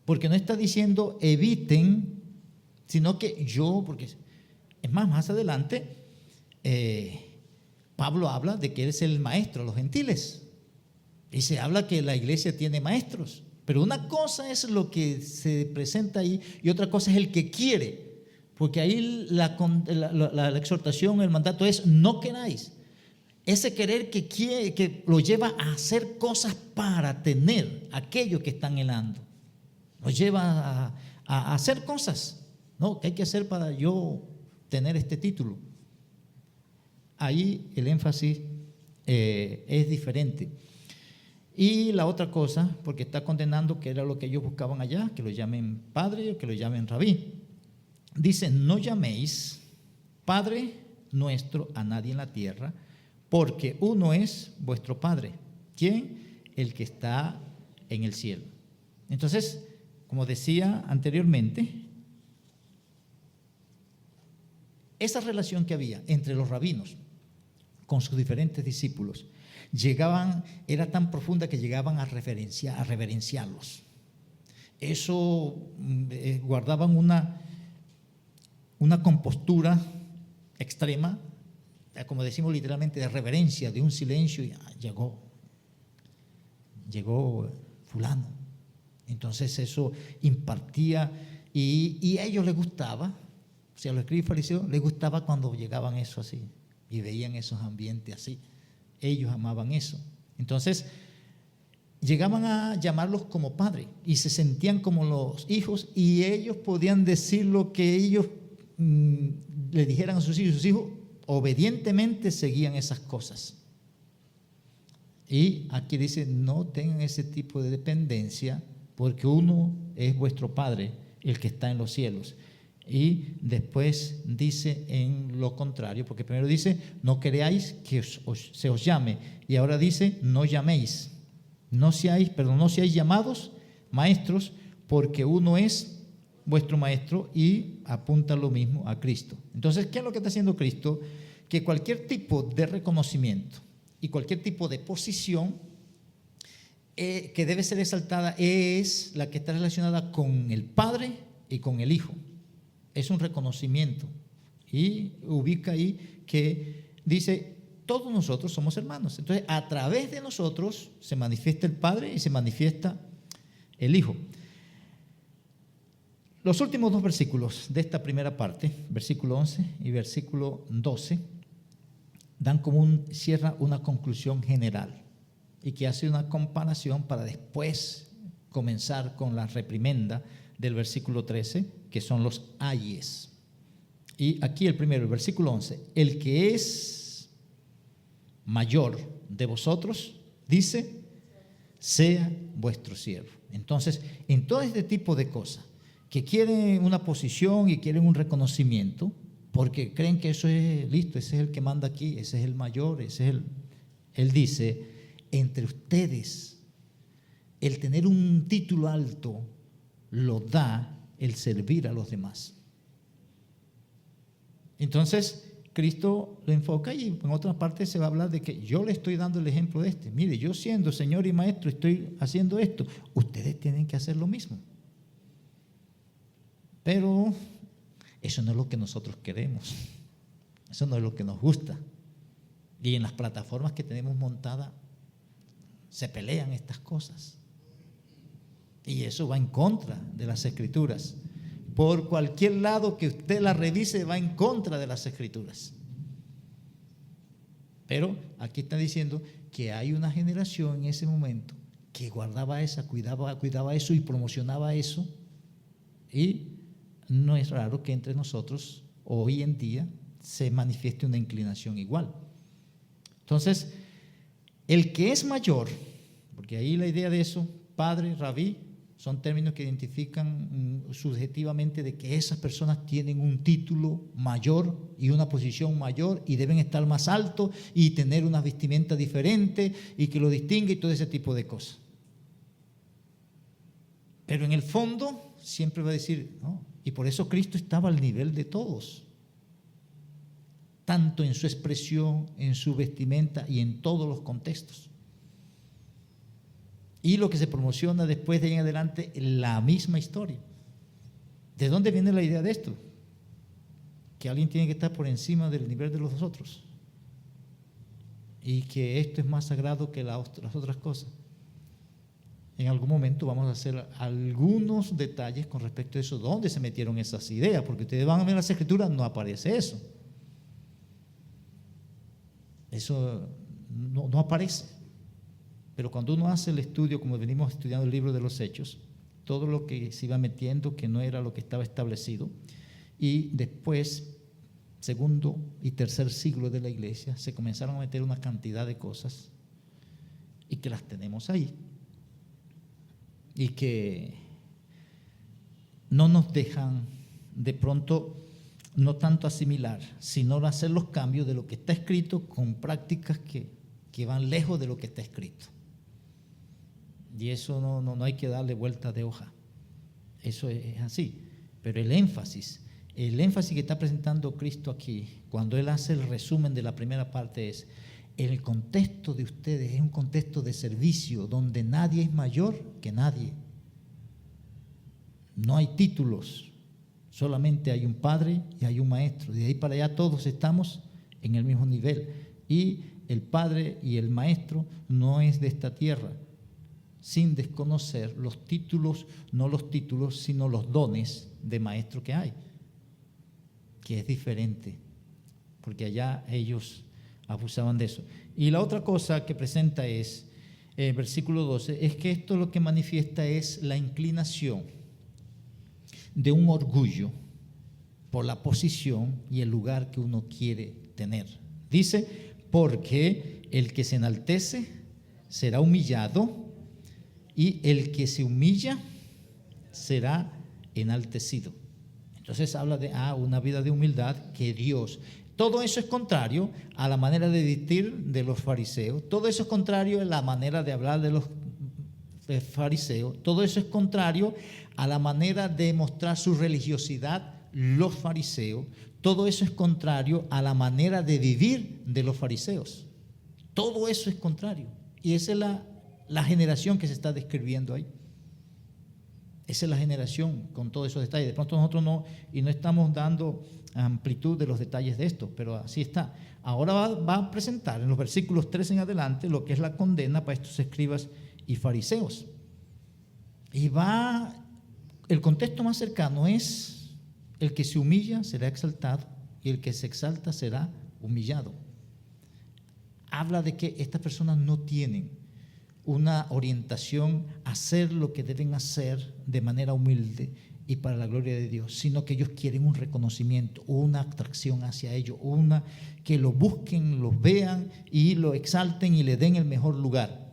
[SPEAKER 1] porque no está diciendo eviten, sino que yo, porque es más adelante, Pablo habla de que él es el maestro de los gentiles. Y se habla que la iglesia tiene maestros. Pero una cosa es lo que se presenta ahí y otra cosa es el que quiere. Porque ahí la exhortación, el mandato es no queráis. Ese querer que lo lleva a hacer cosas para tener aquello que están anhelando. Lo lleva a hacer cosas. ¿No? ¿Qué hay que hacer para yo tener este título? Ahí el énfasis es diferente. Y la otra cosa, porque está condenando que era lo que ellos buscaban allá, que lo llamen Padre o que lo llamen Rabí. Dice, no llaméis Padre nuestro a nadie en la tierra, porque uno es vuestro Padre. ¿Quién? El que está en el cielo. Entonces, como decía anteriormente, esa relación que había entre los rabinos con sus diferentes discípulos era tan profunda que llegaban a reverenciarlos. Eso guardaban una compostura extrema, como decimos literalmente, de reverencia, de un silencio, y llegó fulano. Entonces eso impartía, y a ellos les gustaba. O sea, a los escribas y fariseos les gustaba cuando llegaban eso así y veían esos ambientes así. Ellos amaban eso. Entonces, llegaban a llamarlos como padre y se sentían como los hijos y ellos podían decir lo que ellos le dijeran a sus hijos. Sus hijos obedientemente seguían esas cosas. Y aquí dice, no tengan ese tipo de dependencia porque uno es vuestro Padre, el que está en los cielos. Y después dice en lo contrario, porque primero dice, no queráis que se os llame, y ahora dice, no llaméis, no seáis llamados maestros, porque uno es vuestro maestro, y apunta lo mismo a Cristo. Entonces, ¿qué es lo que está haciendo Cristo? Que cualquier tipo de reconocimiento y cualquier tipo de posición que debe ser exaltada es la que está relacionada con el Padre y con el Hijo. Es un reconocimiento y ubica ahí que dice, todos nosotros somos hermanos. Entonces, a través de nosotros se manifiesta el Padre y se manifiesta el Hijo. Los últimos dos versículos de esta primera parte, versículo 11 y versículo 12, cierra una conclusión general y que hace una comparación para después comenzar con la reprimenda del versículo 13, que son los ayes. Y aquí el primero, el versículo 11, el que es mayor de vosotros, dice, sea vuestro siervo. Entonces, en todo este tipo de cosas, que quieren una posición y quieren un reconocimiento, porque creen que eso es listo, ese es el que manda aquí, ese es el mayor, ese es el... Él dice, entre ustedes, el tener un título alto lo da el servir a los demás. Entonces, Cristo lo enfoca y en otra parte se va a hablar de que yo le estoy dando el ejemplo de este. Mire, yo siendo Señor y Maestro estoy haciendo esto. Ustedes tienen que hacer lo mismo. Pero eso no es lo que nosotros queremos. Eso no es lo que nos gusta. Y en las plataformas que tenemos montadas se pelean estas cosas. Y eso va en contra de las Escrituras. Por cualquier lado que usted la revise, va en contra de las Escrituras. Pero aquí está diciendo que hay una generación en ese momento que guardaba esa, cuidaba eso y promocionaba eso. Y no es raro que entre nosotros hoy en día se manifieste una inclinación igual. Entonces, el que es mayor, porque ahí la idea de eso, padre, rabí, son términos que identifican subjetivamente de que esas personas tienen un título mayor y una posición mayor y deben estar más altos y tener una vestimenta diferente y que lo distingue y todo ese tipo de cosas. Pero en el fondo siempre va a decir, no, y por eso Cristo estaba al nivel de todos, tanto en su expresión, en su vestimenta y en todos los contextos. Y lo que se promociona después de ahí en adelante, la misma historia. ¿De dónde viene la idea de esto? Que alguien tiene que estar por encima del nivel de los otros y que esto es más sagrado que las otras cosas. En algún momento vamos a hacer algunos detalles con respecto a eso, dónde se metieron esas ideas, porque ustedes van a ver las Escrituras, no aparece eso. Eso no aparece. Pero cuando uno hace el estudio, como venimos estudiando el libro de los Hechos, todo lo que se iba metiendo que no era lo que estaba establecido, y después, segundo y tercer siglo de la iglesia, se comenzaron a meter una cantidad de cosas y que las tenemos ahí y que no nos dejan de pronto no tanto asimilar, sino hacer los cambios de lo que está escrito con prácticas que van lejos de lo que está escrito. Y eso no hay que darle vuelta de hoja. Eso es así. Pero el énfasis que está presentando Cristo aquí, cuando Él hace el resumen de la primera parte, es: el contexto de ustedes es un contexto de servicio donde nadie es mayor que nadie. No hay títulos, solamente hay un padre y hay un maestro. De ahí para allá todos estamos en el mismo nivel. Y el padre y el maestro no es de esta tierra, sin desconocer los títulos, no los títulos, sino los dones de maestro que hay, que es diferente, porque allá ellos abusaban de eso. Y la otra cosa que presenta es, versículo 12, es que esto lo que manifiesta es la inclinación de un orgullo por la posición y el lugar que uno quiere tener. Dice, porque el que se enaltece será humillado y el que se humilla será enaltecido. Entonces habla de una vida de humildad que Dios. Todo eso es contrario a la manera de vestir de los fariseos. Todo eso es contrario a la manera de hablar de los fariseos. Todo eso es contrario a la manera de mostrar su religiosidad los fariseos. Todo eso es contrario a la manera de vivir de los fariseos. Todo eso es contrario. Y esa es la generación que se está describiendo ahí. Esa es la generación con todos esos detalles. De pronto nosotros no estamos dando amplitud de los detalles de esto, pero así está. Ahora va a presentar en los versículos 3 en adelante lo que es la condena para estos escribas y fariseos. Y el contexto más cercano es: el que se humilla será exaltado y el que se exalta será humillado. Habla de que estas personas no tienen una orientación a hacer lo que deben hacer de manera humilde y para la gloria de Dios, sino que ellos quieren un reconocimiento, una atracción hacia ellos, que lo busquen, los vean y lo exalten y le den el mejor lugar.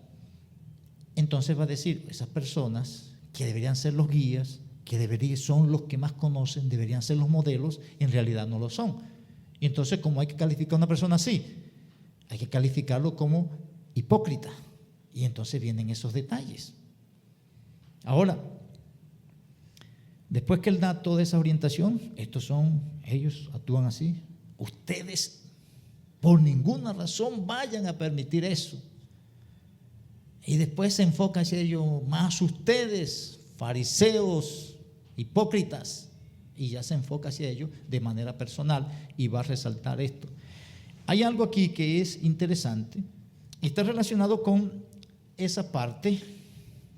[SPEAKER 1] Entonces va a decir, esas personas que deberían ser los guías, que son los que más conocen, deberían ser los modelos, en realidad no lo son. Y entonces, ¿cómo hay que calificar a una persona así? Hay que calificarlo como hipócrita. Y entonces vienen esos detalles. Ahora, después que él da toda esa orientación, ellos actúan así. Ustedes por ninguna razón vayan a permitir eso. Y después se enfoca hacia ellos: más ustedes, fariseos, hipócritas. Y ya se enfoca hacia ellos de manera personal y va a resaltar esto. Hay algo aquí que es interesante y está relacionado con esa parte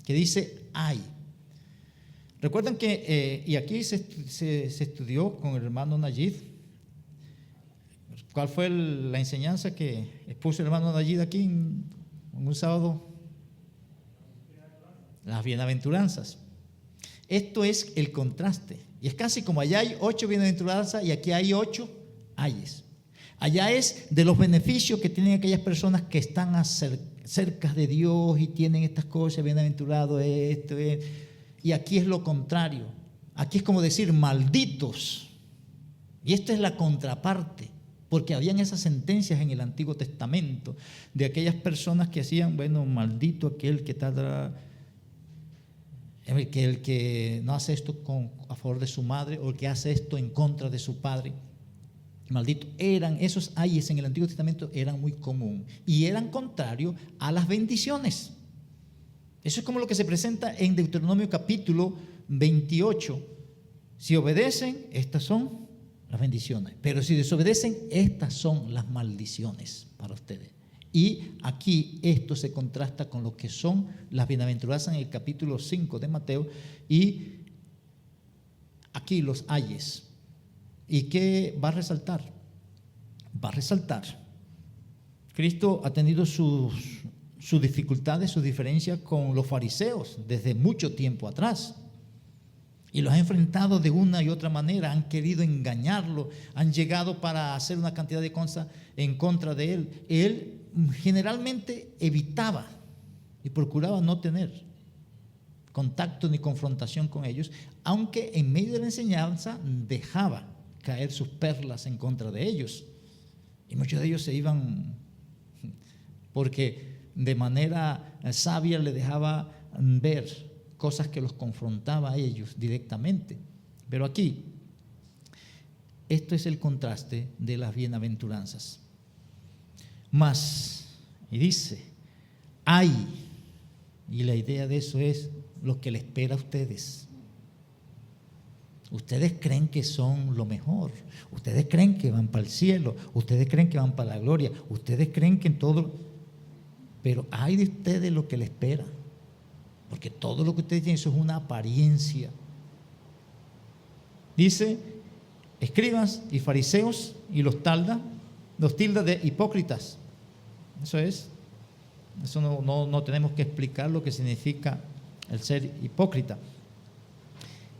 [SPEAKER 1] que dice ay. Recuerdan que, y aquí se estudió con el hermano Nayid. ¿Cuál fue la enseñanza que expuso el hermano Nayid aquí en un sábado? Las bienaventuranzas. Esto es el contraste. Y es casi como allá hay 8 bienaventuranzas y aquí hay 8 ayes. Allá es de los beneficios que tienen aquellas personas que están cerca de Dios y tienen estas cosas, bienaventurado esto. Y aquí es lo contrario. Aquí es como decir malditos. Y esta es la contraparte. Porque habían esas sentencias en el Antiguo Testamento de aquellas personas que hacían, maldito aquel que el que no hace esto a favor de su madre, o el que hace esto en contra de su padre. Maldito. Esos ayes en el Antiguo Testamento eran muy común y eran contrarios a las bendiciones. Eso es como lo que se presenta en Deuteronomio capítulo 28. Si obedecen, estas son las bendiciones, pero si desobedecen, estas son las maldiciones para ustedes. Y aquí esto se contrasta con lo que son las bienaventuranzas en el capítulo 5 de Mateo y aquí los ayes. ¿Y qué va a resaltar? Va a resaltar. Cristo ha tenido sus dificultades, sus diferencias con los fariseos desde mucho tiempo atrás. Y los ha enfrentado de una y otra manera, han querido engañarlo, han llegado para hacer una cantidad de cosas en contra de él. Él generalmente evitaba y procuraba no tener contacto ni confrontación con ellos, aunque en medio de la enseñanza dejaba caer sus perlas en contra de ellos. Y muchos de ellos se iban porque de manera sabia le dejaba ver cosas que los confrontaba a ellos directamente. Pero aquí, esto es el contraste de las bienaventuranzas. Y dice, ay, y la idea de eso es lo que le espera a ustedes. Ustedes creen que son lo mejor, ustedes creen que van para el cielo, ustedes creen que van para la gloria, ustedes creen que en todo, pero ay de ustedes lo que les espera. Porque todo lo que ustedes tienen, eso es una apariencia. Dice, escribas y fariseos, y los tilda de hipócritas. Eso no tenemos que explicar lo que significa el ser hipócrita.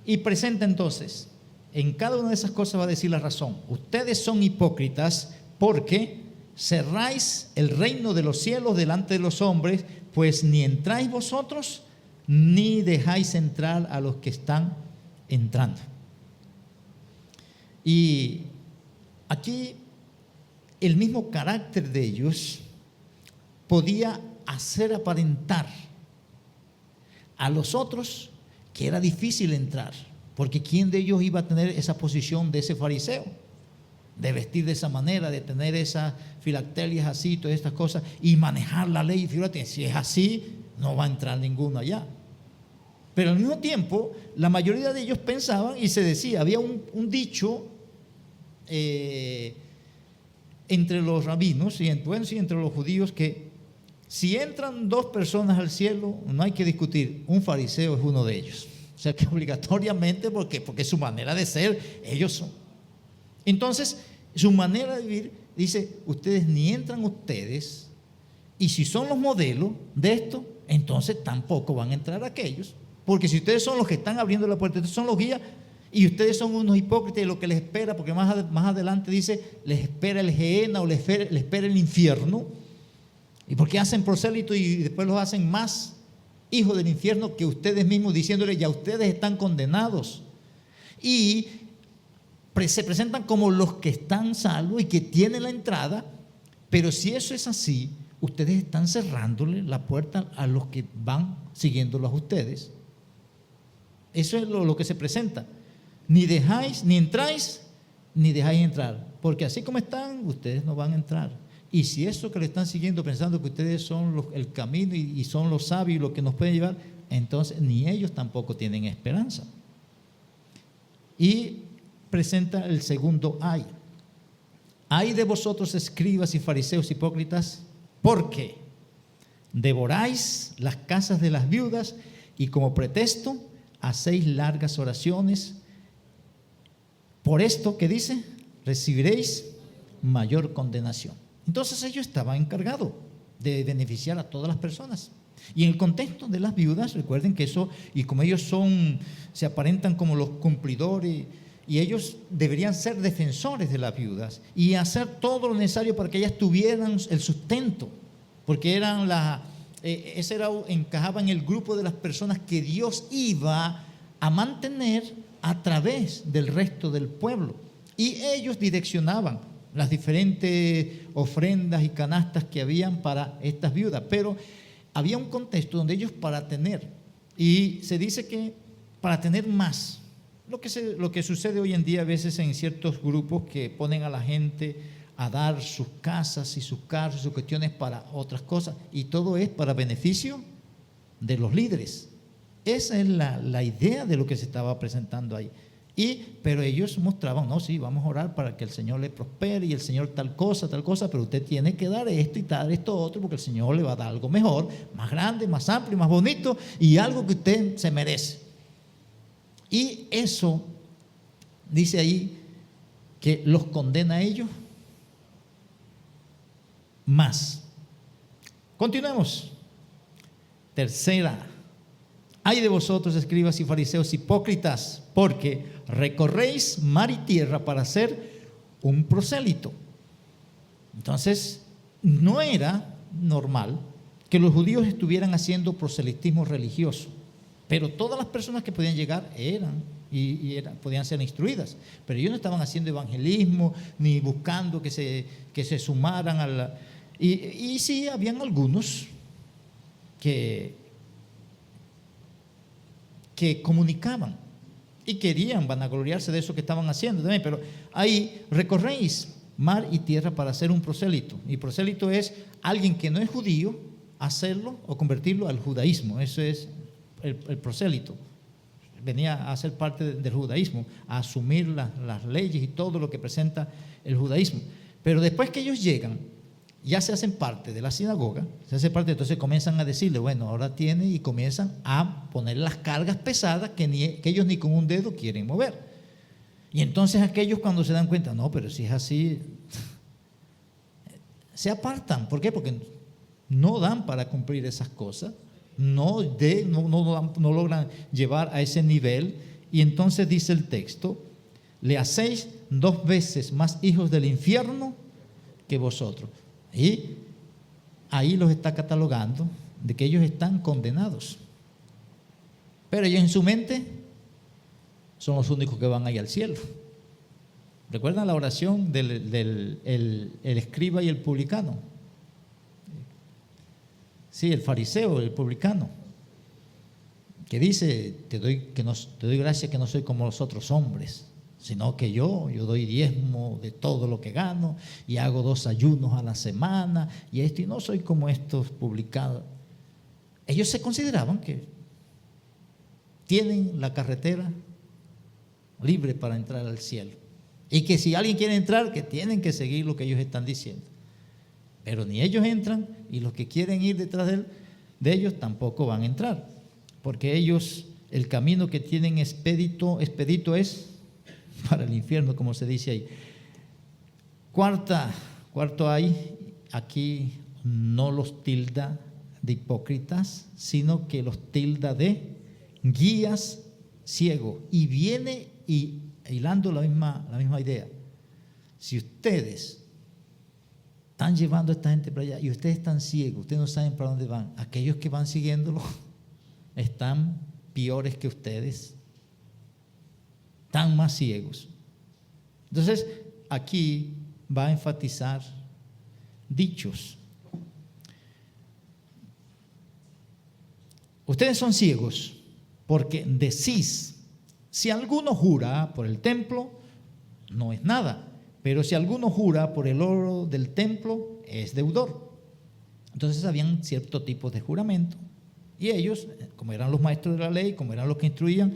[SPEAKER 1] Y presenta entonces, en cada una de esas cosas va a decir la razón. Ustedes son hipócritas porque cerráis el reino de los cielos delante de los hombres, pues ni entráis vosotros, ni dejáis entrar a los que están entrando. Y aquí el mismo carácter de ellos podía hacer aparentar a los otros que era difícil entrar, porque ¿quién de ellos iba a tener esa posición de ese fariseo? De vestir de esa manera, de tener esas filacterias así, todas estas cosas, y manejar la ley. Fíjate, si es así, no va a entrar ninguno allá. Pero al mismo tiempo, la mayoría de ellos pensaban y se decía, había un dicho entre los rabinos y entre los judíos, que si entran dos personas al cielo, no hay que discutir, un fariseo es uno de ellos. O sea que obligatoriamente, porque es su manera de ser, ellos son. Entonces, su manera de vivir, dice, ustedes ni entran ustedes, y si son los modelos de esto, entonces tampoco van a entrar aquellos, porque si ustedes son los que están abriendo la puerta, ustedes son los guías, y ustedes son unos hipócritas, y lo que les espera, porque más adelante dice, les espera el Gehenna o les espera el infierno, y porque hacen prosélito y después los hacen más hijos del infierno que ustedes mismos, diciéndoles, ya ustedes están condenados, y se presentan como los que están salvos y que tienen la entrada. Pero si eso es así, ustedes están cerrándole la puerta a los que van siguiéndolos a ustedes. Eso es lo que se presenta. Ni entráis, ni dejáis entrar, porque así como están, ustedes no van a entrar. Y si eso que le están siguiendo, pensando que ustedes son el camino y son los sabios y los que nos pueden llevar, entonces ni ellos tampoco tienen esperanza. Y presenta el segundo ay. Ay de vosotros, escribas y fariseos hipócritas, porque devoráis las casas de las viudas y como pretexto hacéis largas oraciones. Por esto, ¿qué dice? Recibiréis mayor condenación. Entonces ellos estaban encargados de beneficiar a todas las personas. Y en el contexto de las viudas, recuerden que eso, y como ellos se aparentan como los cumplidores, y ellos deberían ser defensores de las viudas y hacer todo lo necesario para que ellas tuvieran el sustento, porque encajaba en el grupo de las personas que Dios iba a mantener a través del resto del pueblo. Y ellos direccionaban las diferentes ofrendas y canastas que habían para estas viudas, pero había un contexto donde ellos para tener, y se dice que para tener más, lo que sucede hoy en día a veces en ciertos grupos que ponen a la gente a dar sus casas y sus carros y sus cuestiones para otras cosas, y todo es para beneficio de los líderes. Esa es la idea de lo que se estaba presentando ahí. Pero ellos mostraban, no, sí, vamos a orar para que el Señor le prospere y el Señor tal cosa, pero usted tiene que dar esto y dar esto otro, porque el Señor le va a dar algo mejor, más grande, más amplio, más bonito, y algo que usted se merece. Y eso dice ahí que los condena a ellos más. Continuemos. Tercera. Ay de vosotros, escribas y fariseos hipócritas, porque recorréis mar y tierra para hacer un prosélito. Entonces, no era normal que los judíos estuvieran haciendo proselitismo religioso, pero todas las personas que podían llegar podían ser instruidas, pero ellos no estaban haciendo evangelismo ni buscando que se sumaran a la. Y sí, habían algunos que comunicaban y querían vanagloriarse de eso que estaban haciendo también, pero ahí recorréis mar y tierra para hacer un prosélito, y prosélito es alguien que no es judío, hacerlo o convertirlo al judaísmo. Eso es el prosélito. Venía a ser parte del judaísmo, a asumir las leyes y todo lo que presenta el judaísmo. Pero después que ellos llegan, ya se hacen parte de la sinagoga, entonces comienzan a decirle, bueno, ahora tiene, y comienzan a poner las cargas pesadas que ellos ni con un dedo quieren mover. Y entonces aquellos, cuando se dan cuenta, no, pero si es así, se apartan. ¿Por qué? Porque no dan para cumplir esas cosas, no logran llevar a ese nivel. Y entonces dice el texto, le hacéis 2 veces más hijos del infierno que vosotros. Y ahí los está catalogando de que ellos están condenados, pero ellos en su mente son los únicos que van ahí al cielo. ¿Recuerdan la oración del escriba y el publicano? Sí, el fariseo, el publicano, que dice, te doy gracias que no soy como los otros hombres, sino que yo doy diezmo de todo lo que gano y hago 2 ayunos a la semana y no soy como estos publicados. Ellos se consideraban que tienen la carretera libre para entrar al cielo. Y que si alguien quiere entrar, que tienen que seguir lo que ellos están diciendo. Pero ni ellos entran y los que quieren ir detrás de ellos tampoco van a entrar. Porque ellos, el camino que tienen expedito es para el infierno, como se dice ahí. Cuarto hay, aquí no los tilda de hipócritas, sino que los tilda de guías ciegos. Y viene y hilando la misma idea. Si ustedes están llevando a esta gente para allá y ustedes están ciegos, ustedes no saben para dónde van, aquellos que van siguiéndolo están peores que ustedes, están más ciegos. Entonces, aquí va a enfatizar dichos. Ustedes son ciegos porque decís, si alguno jura por el templo, no es nada, pero si alguno jura por el oro del templo, es deudor. Entonces habían ciertos tipos de juramento y ellos, como eran los maestros de la ley, como eran los que instruían,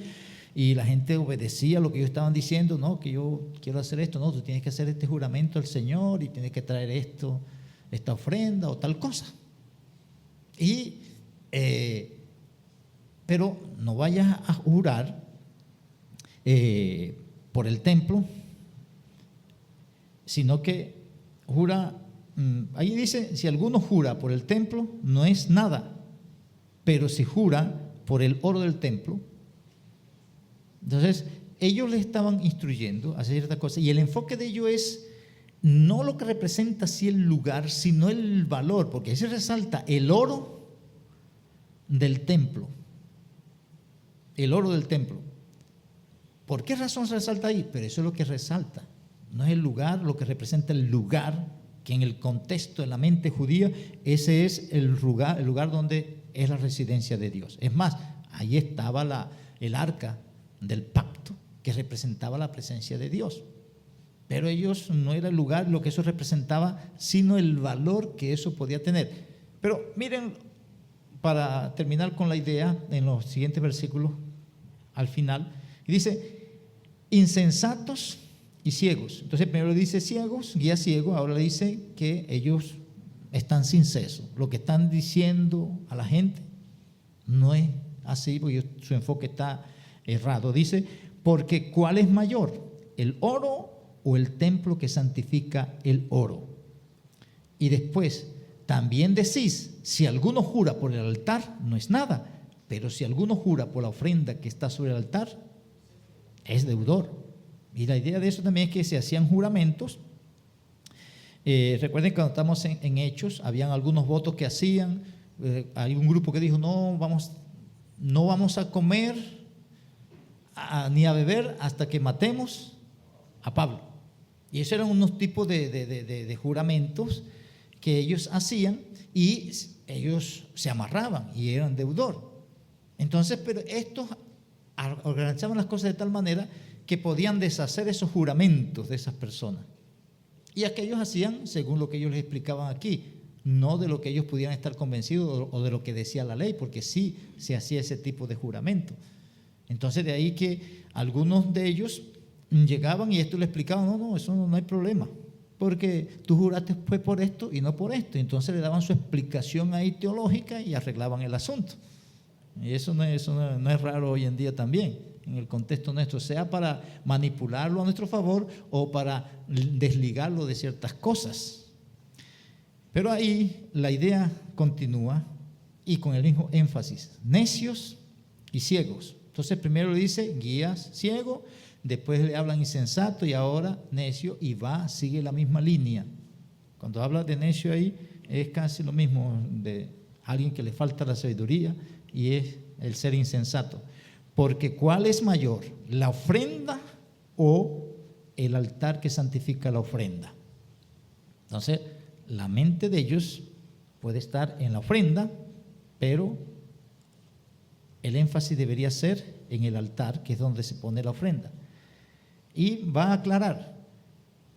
[SPEAKER 1] y la gente obedecía lo que ellos estaban diciendo, no, que yo quiero hacer esto, no, tú tienes que hacer este juramento al Señor y tienes que traer esto, esta ofrenda o tal cosa. Pero no vayas a jurar por el templo, sino que jura, ahí dice, si alguno jura por el templo, no es nada, pero si jura por el oro del templo, entonces ellos le estaban instruyendo a hacer ciertas cosas, y el enfoque de ello es no lo que representa así el lugar, sino el valor, porque ahí se resalta el oro del templo. El oro del templo. ¿Por qué razón se resalta ahí? Pero eso es lo que resalta. No es el lugar, lo que representa el lugar, que en el contexto de la mente judía, ese es el lugar donde es la residencia de Dios. Es más, ahí estaba el arca del pacto, que representaba la presencia de Dios. Pero ellos no era el lugar, lo que eso representaba, sino el valor que eso podía tener. Pero miren, para terminar con la idea, en los siguientes versículos, al final, y dice, insensatos y ciegos. Entonces primero dice ciegos, guía ciego, ahora le dice que ellos están sin ceso. Lo que están diciendo a la gente no es así, porque su enfoque está errado. Dice, porque ¿cuál es mayor? ¿El oro o el templo que santifica el oro? Y después, también decís, si alguno jura por el altar, no es nada, pero si alguno jura por la ofrenda que está sobre el altar, es deudor. Y la idea de eso también es que se hacían juramentos. Recuerden que cuando estamos en Hechos, habían algunos votos que hacían. Hay un grupo que dijo, no vamos a comer ni a beber hasta que matemos a Pablo. Y esos eran unos tipos de juramentos que ellos hacían, y ellos se amarraban y eran deudor. Entonces, pero estos organizaban las cosas de tal manera que podían deshacer esos juramentos de esas personas. Y aquellos hacían según lo que ellos les explicaban aquí, no de lo que ellos pudieran estar convencidos o de lo que decía la ley, porque sí se hacía ese tipo de juramento. Entonces, de ahí que algunos de ellos llegaban y esto le explicaban, no, eso no hay problema, porque tú juraste fue por esto y no por esto. Entonces le daban su explicación ahí teológica y arreglaban el asunto. Y eso no es raro hoy en día también, en el contexto nuestro, sea para manipularlo a nuestro favor o para desligarlo de ciertas cosas. Pero ahí la idea continúa y con el mismo énfasis, necios y ciegos. Entonces primero le dice guías, ciego, después le hablan insensato y ahora necio, y sigue la misma línea. Cuando habla de necio ahí es casi lo mismo de alguien que le falta la sabiduría, y es el ser insensato. Porque ¿cuál es mayor? ¿La ofrenda o el altar que santifica la ofrenda? Entonces, la mente de ellos puede estar en la ofrenda, pero el énfasis debería ser en el altar, que es donde se pone la ofrenda. Y va a aclarar,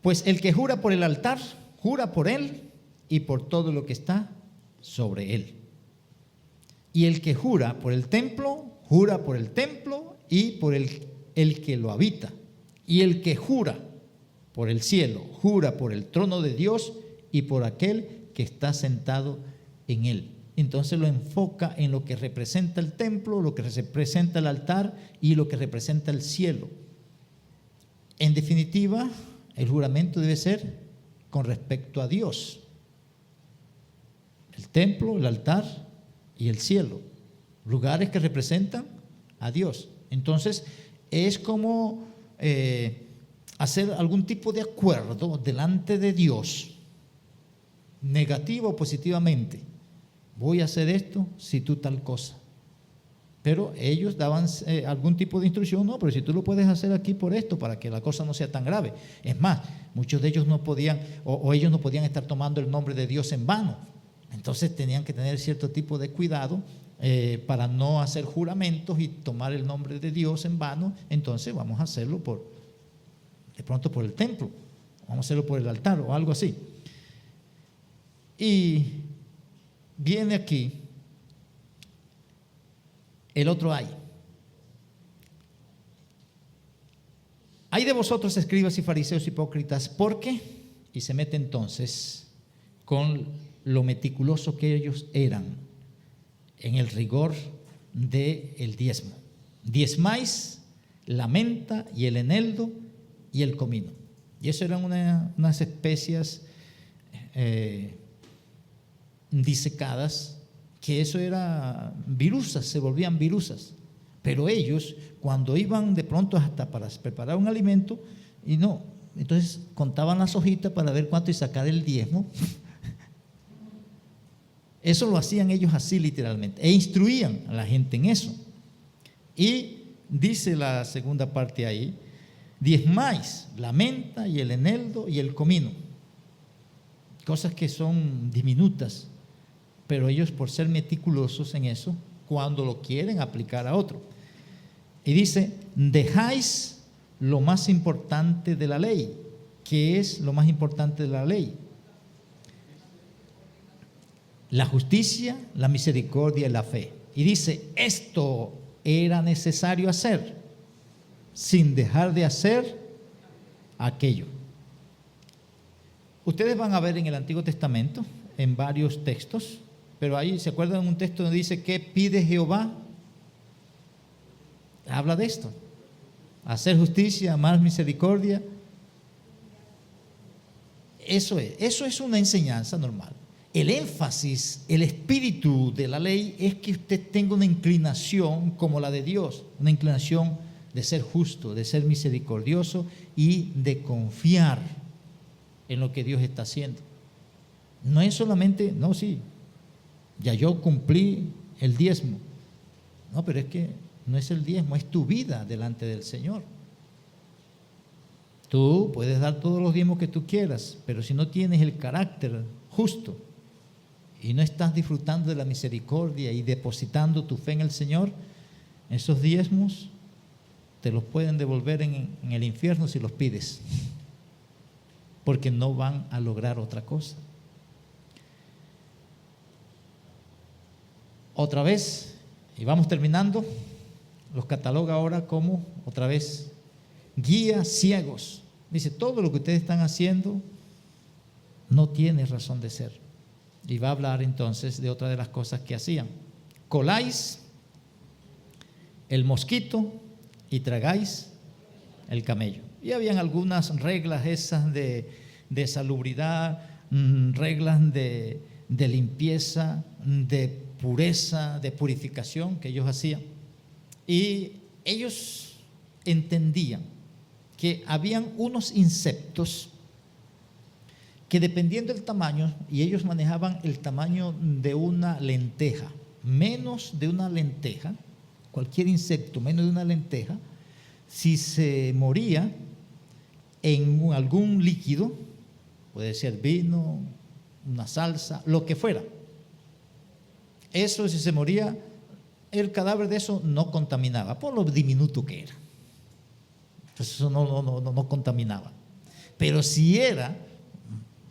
[SPEAKER 1] pues el que jura por el altar, jura por él y por todo lo que está sobre él. Y el que jura por el templo, jura por el templo y por el que lo habita. Y el que jura por el cielo, jura por el trono de Dios y por aquel que está sentado en él. Entonces lo enfoca en lo que representa el templo, lo que representa el altar y lo que representa el cielo. En definitiva, el juramento debe ser con respecto a Dios. El templo, el altar y el cielo, lugares que representan a Dios. Entonces es como hacer algún tipo de acuerdo delante de Dios, negativo o positivamente. Voy a hacer esto si tú tal cosa. Pero ellos daban algún tipo de instrucción, no, pero si tú lo puedes hacer aquí por esto, para que la cosa no sea tan grave. Es más, muchos de ellos no podían, o ellos no podían estar tomando el nombre de Dios en vano. Entonces tenían que tener cierto tipo de cuidado para no hacer juramentos y tomar el nombre de Dios en vano. Entonces vamos a hacerlo de pronto por el templo, vamos a hacerlo por el altar o algo así. Y viene aquí el otro ay. Ay de vosotros, escribas y fariseos hipócritas, ¿por qué? Y se mete entonces con lo meticuloso que ellos eran en el rigor del diezmo. Diezmáis la menta y el eneldo y el comino. Y eso eran unas especias disecadas, que eso era virusas, se volvían virusas. Pero ellos, cuando iban de pronto hasta para preparar un alimento, y no, entonces contaban las hojitas para ver cuánto y sacar el diezmo. Eso lo hacían ellos así literalmente, e instruían a la gente en eso. Y dice la segunda parte ahí, diezmáis la menta y el eneldo y el comino, cosas que son diminutas, pero ellos, por ser meticulosos en eso, cuando lo quieren aplicar a otro. Y dice, dejáis lo más importante de la ley. ¿Qué es lo más importante de la ley? La justicia, la misericordia y la fe. Y dice, esto era necesario hacer, sin dejar de hacer aquello. Ustedes van a ver en el Antiguo Testamento, en varios textos, pero ahí, ¿se acuerdan de un texto donde dice, ¿qué pide Jehová? Habla de esto, hacer justicia, amar misericordia. Eso es una enseñanza normal. El énfasis, el espíritu de la ley es que usted tenga una inclinación como la de Dios, una inclinación de ser justo, de ser misericordioso y de confiar en lo que Dios está haciendo. No es solamente, no, sí, ya yo cumplí el diezmo. No, pero es que no es el diezmo, es tu vida delante del Señor. Tú puedes dar todos los diezmos que tú quieras, pero si no tienes el carácter justo y no estás disfrutando de la misericordia y depositando tu fe en el Señor, esos diezmos te los pueden devolver en el infierno si los pides, porque no van a lograr otra cosa. Otra vez, y vamos terminando, los cataloga ahora como, otra vez, guías ciegos. Dice, todo lo que ustedes están haciendo no tiene razón de ser. Y va a hablar entonces de otra de las cosas que hacían. Coláis el mosquito y tragáis el camello. Y habían algunas reglas esas de salubridad, reglas de limpieza, de pureza, de purificación que ellos hacían. Y ellos entendían que habían unos insectos que, dependiendo del tamaño, y ellos manejaban el tamaño de una lenteja, menos de una lenteja, cualquier insecto menos de una lenteja, si se moría en algún líquido, puede ser vino, una salsa, lo que fuera, eso, si se moría, el cadáver de eso no contaminaba, por lo diminuto que era. Entonces eso no contaminaba. Pero si era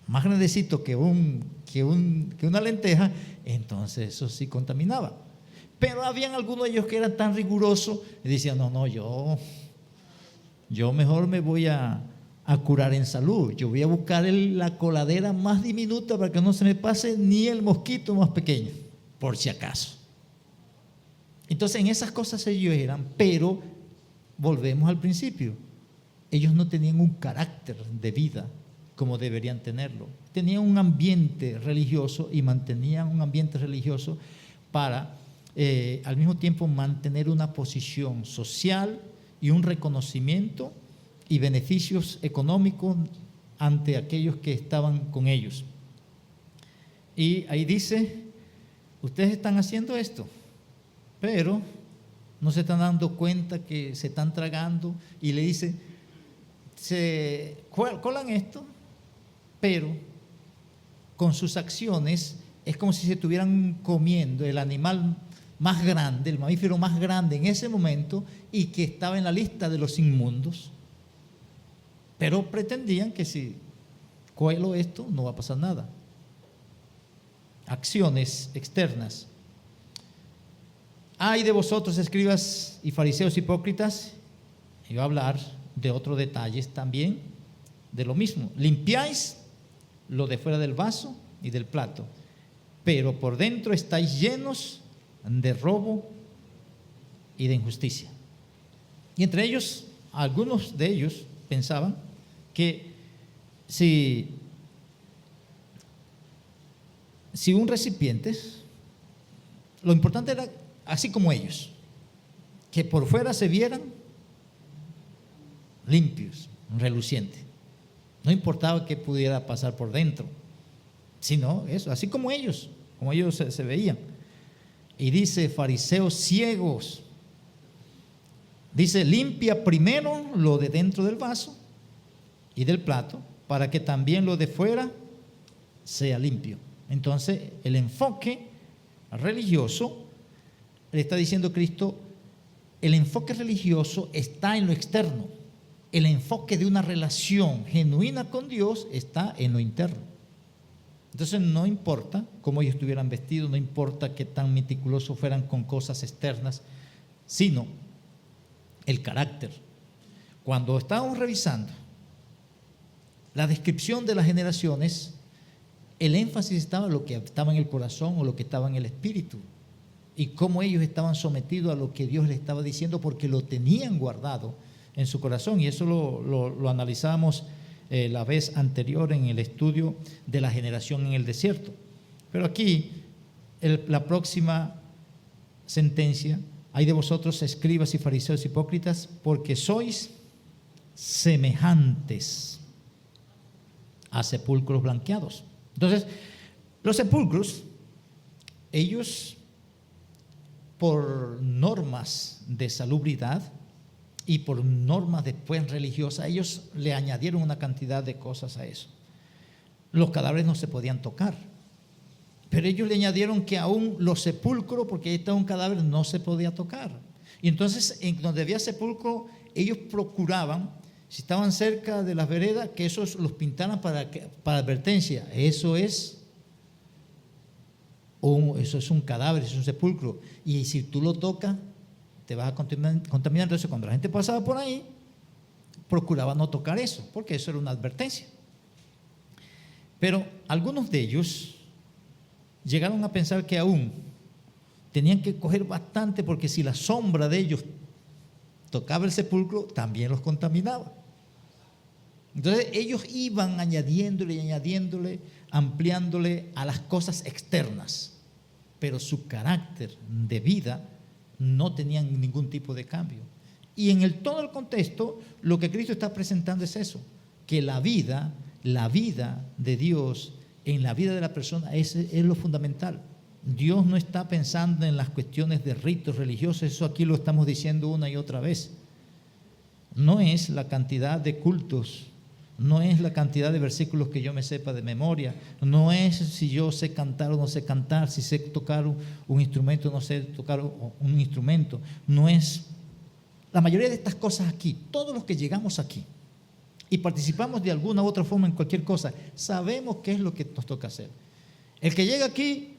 [SPEAKER 1] más grandecito que una lenteja, entonces eso sí contaminaba. Pero habían algunos de ellos que eran tan rigurosos y decían, no, yo mejor me voy a curar en salud. Yo voy a buscar la coladera más diminuta para que no se me pase ni el mosquito más pequeño, por si acaso. Entonces en esas cosas ellos eran, pero volvemos al principio. Ellos no tenían un carácter de vida como deberían tenerlo. Tenían un ambiente religioso y mantenían un ambiente religioso para al mismo tiempo mantener una posición social y un reconocimiento y beneficios económicos ante aquellos que estaban con ellos. Y ahí dice, ustedes están haciendo esto, pero no se están dando cuenta que se están tragando, y le dice, se colan esto, pero con sus acciones es como si se estuvieran comiendo el animal más grande, el mamífero más grande en ese momento, y que estaba en la lista de los inmundos. Pero pretendían que si cuelo esto no va a pasar nada. Acciones externas. Ay de vosotros, escribas y fariseos hipócritas. Y va a hablar de otros detalles también de lo mismo. Limpiáis lo de fuera del vaso y del plato, pero por dentro estáis llenos de robo y de injusticia. Y entre ellos, algunos de ellos pensaban que si un recipiente, lo importante era, así como ellos, que por fuera se vieran limpios, relucientes. No importaba qué pudiera pasar por dentro, sino eso, así como ellos se veían. Y dice, fariseos ciegos, dice, limpia primero lo de dentro del vaso y del plato, para que también lo de fuera sea limpio. Entonces, el enfoque religioso, le está diciendo Cristo, el enfoque religioso está en lo externo. El enfoque de una relación genuina con Dios está en lo interno. Entonces no importa cómo ellos estuvieran vestidos, no importa qué tan meticulosos fueran con cosas externas, sino el carácter. Cuando estábamos revisando la descripción de las generaciones, el énfasis estaba en lo que estaba en el corazón o lo que estaba en el espíritu, y cómo ellos estaban sometidos a lo que Dios les estaba diciendo, porque lo tenían guardado en su corazón. Y eso lo analizamos la vez anterior en el estudio de la generación en el desierto. Pero aquí la próxima sentencia: hay de vosotros, escribas y fariseos hipócritas, porque sois semejantes a sepulcros blanqueados. Entonces, los sepulcros, ellos, por normas de salubridad y por normas después religiosas, ellos le añadieron una cantidad de cosas a eso. Los cadáveres no se podían tocar, pero ellos le añadieron que aún los sepulcros, porque ahí estaba un cadáver, no se podía tocar. Y entonces, en donde había sepulcro, ellos procuraban, si estaban cerca de las veredas, que esos los pintaran para advertencia. Eso es un cadáver, eso es un sepulcro, y si tú lo tocas te vas a contaminar. Entonces, cuando la gente pasaba por ahí, procuraba no tocar eso, porque eso era una advertencia. Pero algunos de ellos llegaron a pensar que aún tenían que coger bastante, porque si la sombra de ellos tocaba el sepulcro, también los contaminaba. Entonces ellos iban añadiéndole, ampliándole a las cosas externas, pero su carácter de vida no tenían ningún tipo de cambio. Y en todo el contexto, lo que Cristo está presentando es eso, que la vida de Dios en la vida de la persona es lo fundamental. Dios no está pensando en las cuestiones de ritos religiosos, eso aquí lo estamos diciendo una y otra vez. No es la cantidad de cultos, no es la cantidad de versículos que yo me sepa de memoria, no es si yo sé cantar o no sé cantar, si sé tocar un instrumento o no sé tocar un instrumento. No es la mayoría de estas cosas aquí. Todos los que llegamos aquí y participamos de alguna u otra forma en cualquier cosa, sabemos qué es lo que nos toca hacer. El que llega aquí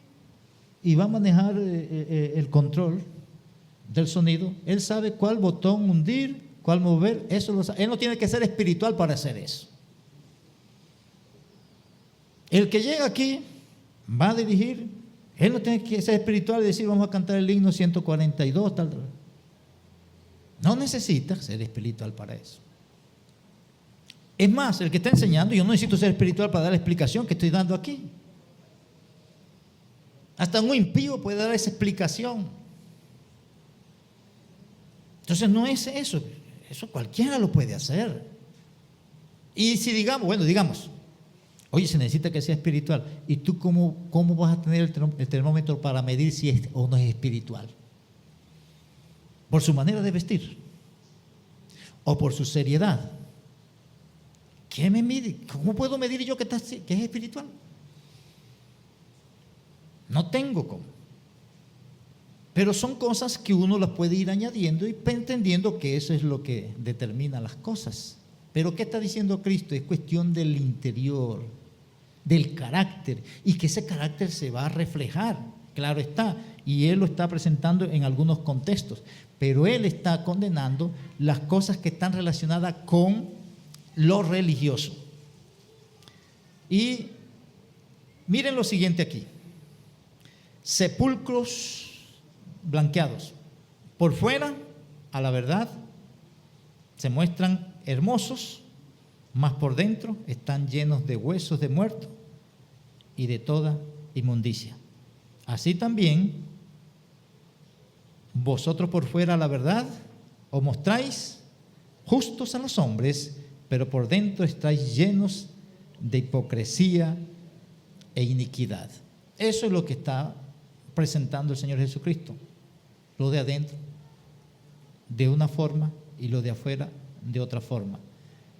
[SPEAKER 1] y va a manejar el control del sonido. Él sabe cuál botón hundir, cuál mover, eso lo sabe. Él no tiene que ser espiritual para hacer eso. El que llega aquí va a dirigir, él no tiene que ser espiritual y decir vamos a cantar el himno 142, tal. No necesita ser espiritual para eso. Es más, el que está enseñando, yo no necesito ser espiritual para dar la explicación que estoy dando aquí. Hasta un impío puede dar esa explicación. Entonces no es eso, eso cualquiera lo puede hacer. Y si digamos, oye, se necesita que sea espiritual. ¿Y tú cómo vas a tener el termómetro para medir si es o no es espiritual? ¿Por su manera de vestir? ¿O por su seriedad? ¿Qué me mide? ¿Cómo puedo medir yo que es espiritual? No tengo cómo. Pero son cosas que uno las puede ir añadiendo y entendiendo que eso es lo que determina las cosas. Pero ¿qué está diciendo Cristo? Es cuestión del interior, del carácter, y que ese carácter se va a reflejar, claro está, y Él lo está presentando en algunos contextos, pero Él está condenando las cosas que están relacionadas con lo religioso. Y miren lo siguiente aquí: sepulcros blanqueados. Por fuera, a la verdad, se muestran hermosos, mas por dentro están llenos de huesos de muertos y de toda inmundicia. Así también, vosotros por fuera, a la verdad, os mostráis justos a los hombres, pero por dentro estáis llenos de hipocresía e iniquidad. Eso es lo que está presentando el Señor Jesucristo. Lo de adentro de una forma y lo de afuera de otra forma.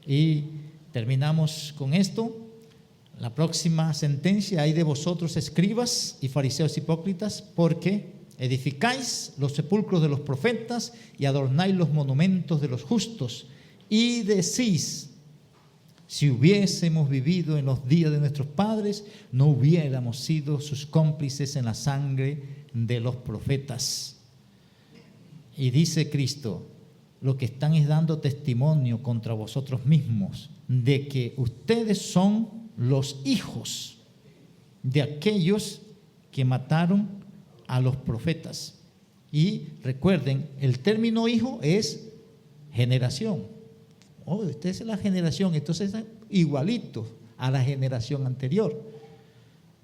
[SPEAKER 1] Y terminamos con esto. La próxima sentencia: hay de vosotros, escribas y fariseos hipócritas, porque edificáis los sepulcros de los profetas y adornáis los monumentos de los justos, y decís: si hubiésemos vivido en los días de nuestros padres, no hubiéramos sido sus cómplices en la sangre de los profetas. Y dice Cristo: lo que están es dando testimonio contra vosotros mismos de que ustedes son los hijos de aquellos que mataron a los profetas. Y recuerden, el término hijo es generación. Oh, usted es la generación, entonces es igualito a la generación anterior.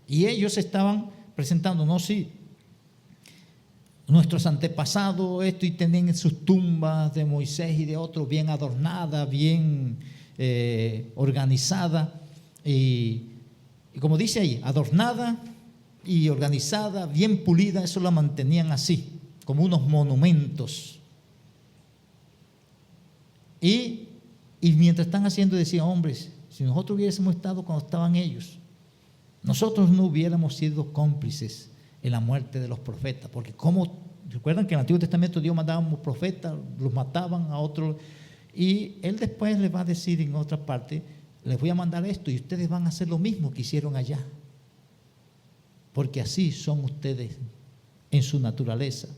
[SPEAKER 1] Y ellos estaban presentando, no, sí, nuestros antepasados, esto, y tenían sus tumbas de Moisés y de otros bien adornadas, bien organizada, y como dice ahí, adornada y organizada, bien pulida. Eso la mantenían así, como unos monumentos. Y mientras están haciendo, decían: hombres, si nosotros hubiésemos estado cuando estaban ellos, nosotros no hubiéramos sido cómplices en la muerte de los profetas. Porque como recuerdan que en el Antiguo Testamento Dios mandaba a un profeta, los mataban a otros, y Él después les va a decir en otra parte: les voy a mandar esto y ustedes van a hacer lo mismo que hicieron allá, porque así son ustedes en su naturaleza.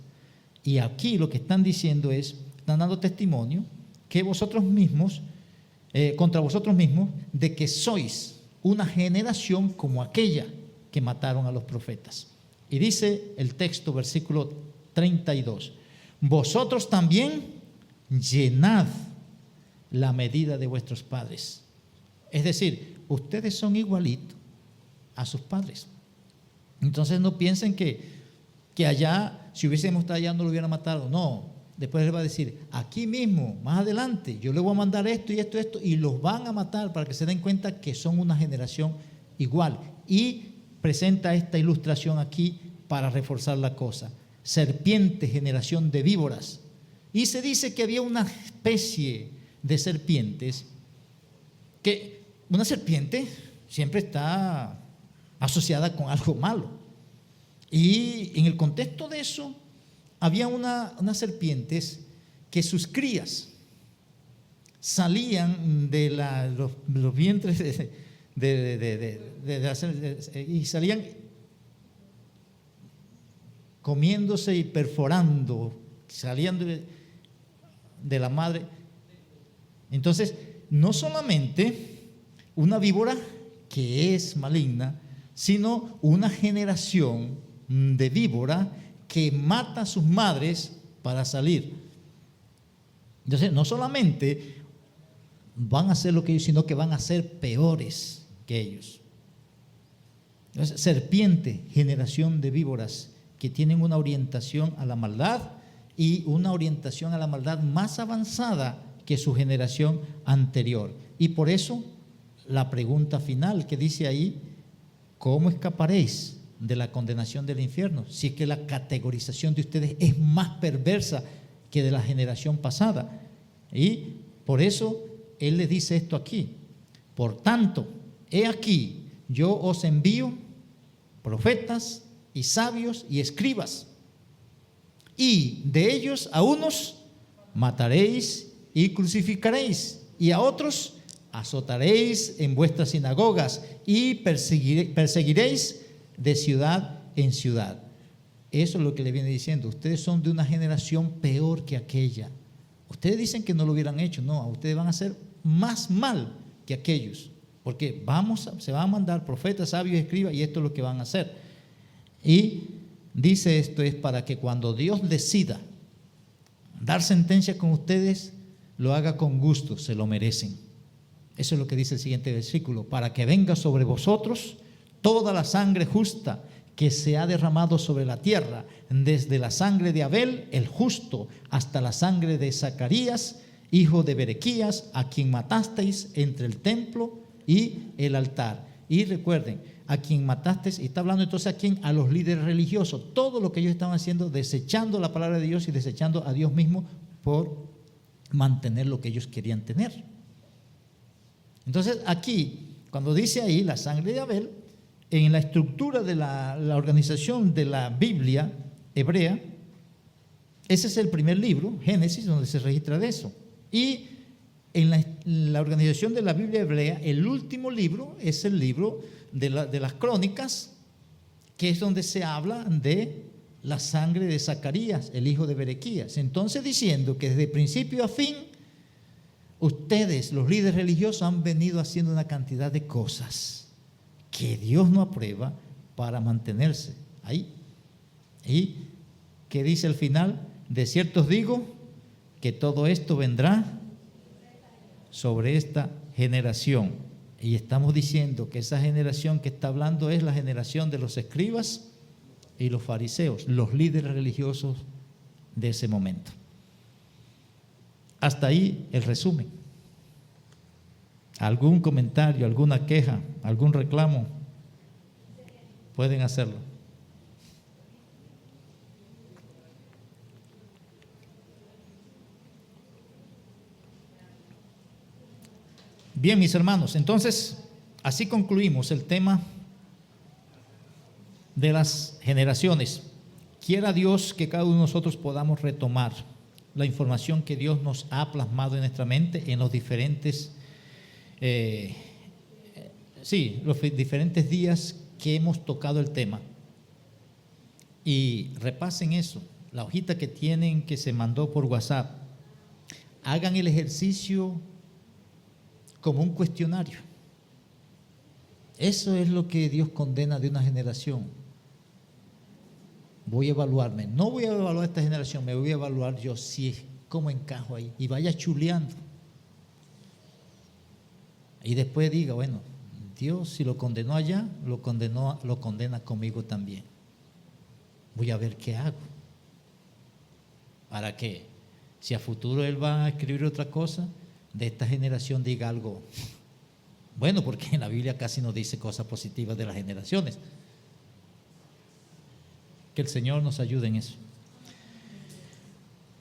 [SPEAKER 1] Y aquí lo que están diciendo es, están dando testimonio que vosotros mismos, contra vosotros mismos, de que sois una generación como aquella que mataron a los profetas. Y dice el texto, versículo 32: vosotros también llenad la medida de vuestros padres. Es decir, ustedes son igualitos a sus padres. Entonces no piensen que allá, si hubiésemos estado allá, no lo hubieran matado. No, después les va a decir: aquí mismo, más adelante, yo les voy a mandar esto y esto, y los van a matar, para que se den cuenta que son una generación igual. Y presenta esta ilustración aquí para reforzar la cosa: serpiente, generación de víboras. Y se dice que había una especie de serpientes, que una serpiente siempre está asociada con algo malo. Y en el contexto de eso, había unas serpientes que sus crías salían de los vientres y salían comiéndose y perforando, saliendo de la madre. Entonces, no solamente una víbora que es maligna, sino una generación de víbora que mata a sus madres para salir. Entonces, no solamente van a hacer lo que ellos, sino que van a ser peores que ellos. Entonces, serpiente, generación de víboras que tienen una orientación a la maldad y una orientación a la maldad más avanzada que su generación anterior. Y por eso la pregunta final que dice ahí: ¿cómo escaparéis de la condenación del infierno? Si es que la categorización de ustedes es más perversa que de la generación pasada. Y por eso Él les dice esto aquí: por tanto, he aquí, yo os envío profetas y sabios y escribas, y de ellos a unos mataréis y crucificaréis, y a otros azotaréis en vuestras sinagogas y perseguiréis de ciudad en ciudad. Eso es lo que le viene diciendo. Ustedes son de una generación peor que aquella. Ustedes dicen que no lo hubieran hecho. No, ustedes van a hacer más mal que aquellos, porque se van a mandar profetas, sabios, escribas, y esto es lo que van a hacer. Y dice, esto es para que cuando Dios decida dar sentencia con ustedes, lo haga con gusto, se lo merecen. Eso es lo que dice el siguiente versículo: para que venga sobre vosotros toda la sangre justa que se ha derramado sobre la tierra, desde la sangre de Abel, el justo, hasta la sangre de Zacarías, hijo de Berequías, a quien matasteis entre el templo y el altar. Y recuerden, a quien matasteis, y está hablando entonces a quién, a los líderes religiosos. Todo lo que ellos estaban haciendo, desechando la palabra de Dios y desechando a Dios mismo por mantener lo que ellos querían tener. Entonces aquí, cuando dice ahí la sangre de Abel, en la estructura de la organización de la Biblia hebrea, ese es el primer libro, Génesis, donde se registra de eso. Y en la organización de la Biblia hebrea, el último libro es el libro de las Crónicas, que es donde se habla de la sangre de Zacarías, el hijo de Berequías. Entonces, diciendo que desde principio a fin, ustedes, los líderes religiosos, han venido haciendo una cantidad de cosas que Dios no aprueba para mantenerse ahí. ¿Y qué dice al final? De cierto os digo que todo esto vendrá sobre esta generación. Y estamos diciendo que esa generación que está hablando es la generación de los escribas y los fariseos, los líderes religiosos de ese momento. Hasta ahí el resumen. ¿Algún comentario, alguna queja, algún reclamo? Pueden hacerlo. Bien, mis hermanos, entonces así concluimos el tema de las generaciones. Quiera Dios que cada uno de nosotros podamos retomar la información que Dios nos ha plasmado en nuestra mente en los diferentes días que hemos tocado el tema, y repasen eso, la hojita que tienen que se mandó por WhatsApp. Hagan el ejercicio como un cuestionario. Eso es lo que Dios condena de una generación. Voy a evaluarme, no voy a evaluar esta generación, me voy a evaluar yo, si cómo encajo ahí, y vaya chuleando. Y después diga, bueno, Dios si lo condenó allá, lo condena conmigo también. Voy a ver qué hago. Para que, si a futuro Él va a escribir otra cosa, de esta generación diga algo bueno, porque en la Biblia casi no dice cosas positivas de las generaciones. Que el Señor nos ayude en eso.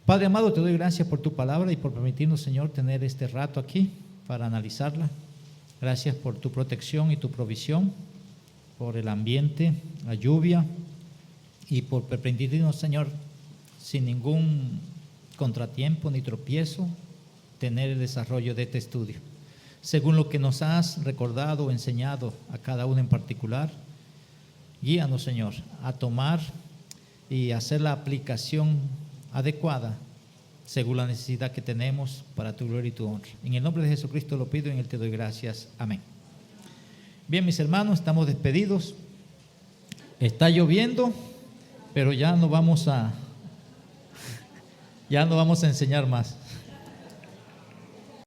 [SPEAKER 1] Padre amado, te doy gracias por tu palabra y por permitirnos, Señor, tener este rato aquí para analizarla. Gracias por tu protección y tu provisión, por el ambiente, la lluvia, y por permitirnos, Señor, sin ningún contratiempo ni tropiezo, tener el desarrollo de este estudio. Según lo que nos has recordado o enseñado a cada uno en particular, guíanos, Señor, a tomar y hacer la aplicación adecuada según la necesidad que tenemos para tu gloria y tu honra. En el nombre de Jesucristo lo pido y en Él te doy gracias. Amén. Bien, mis hermanos, estamos despedidos. Está lloviendo, pero ya no vamos a enseñar más.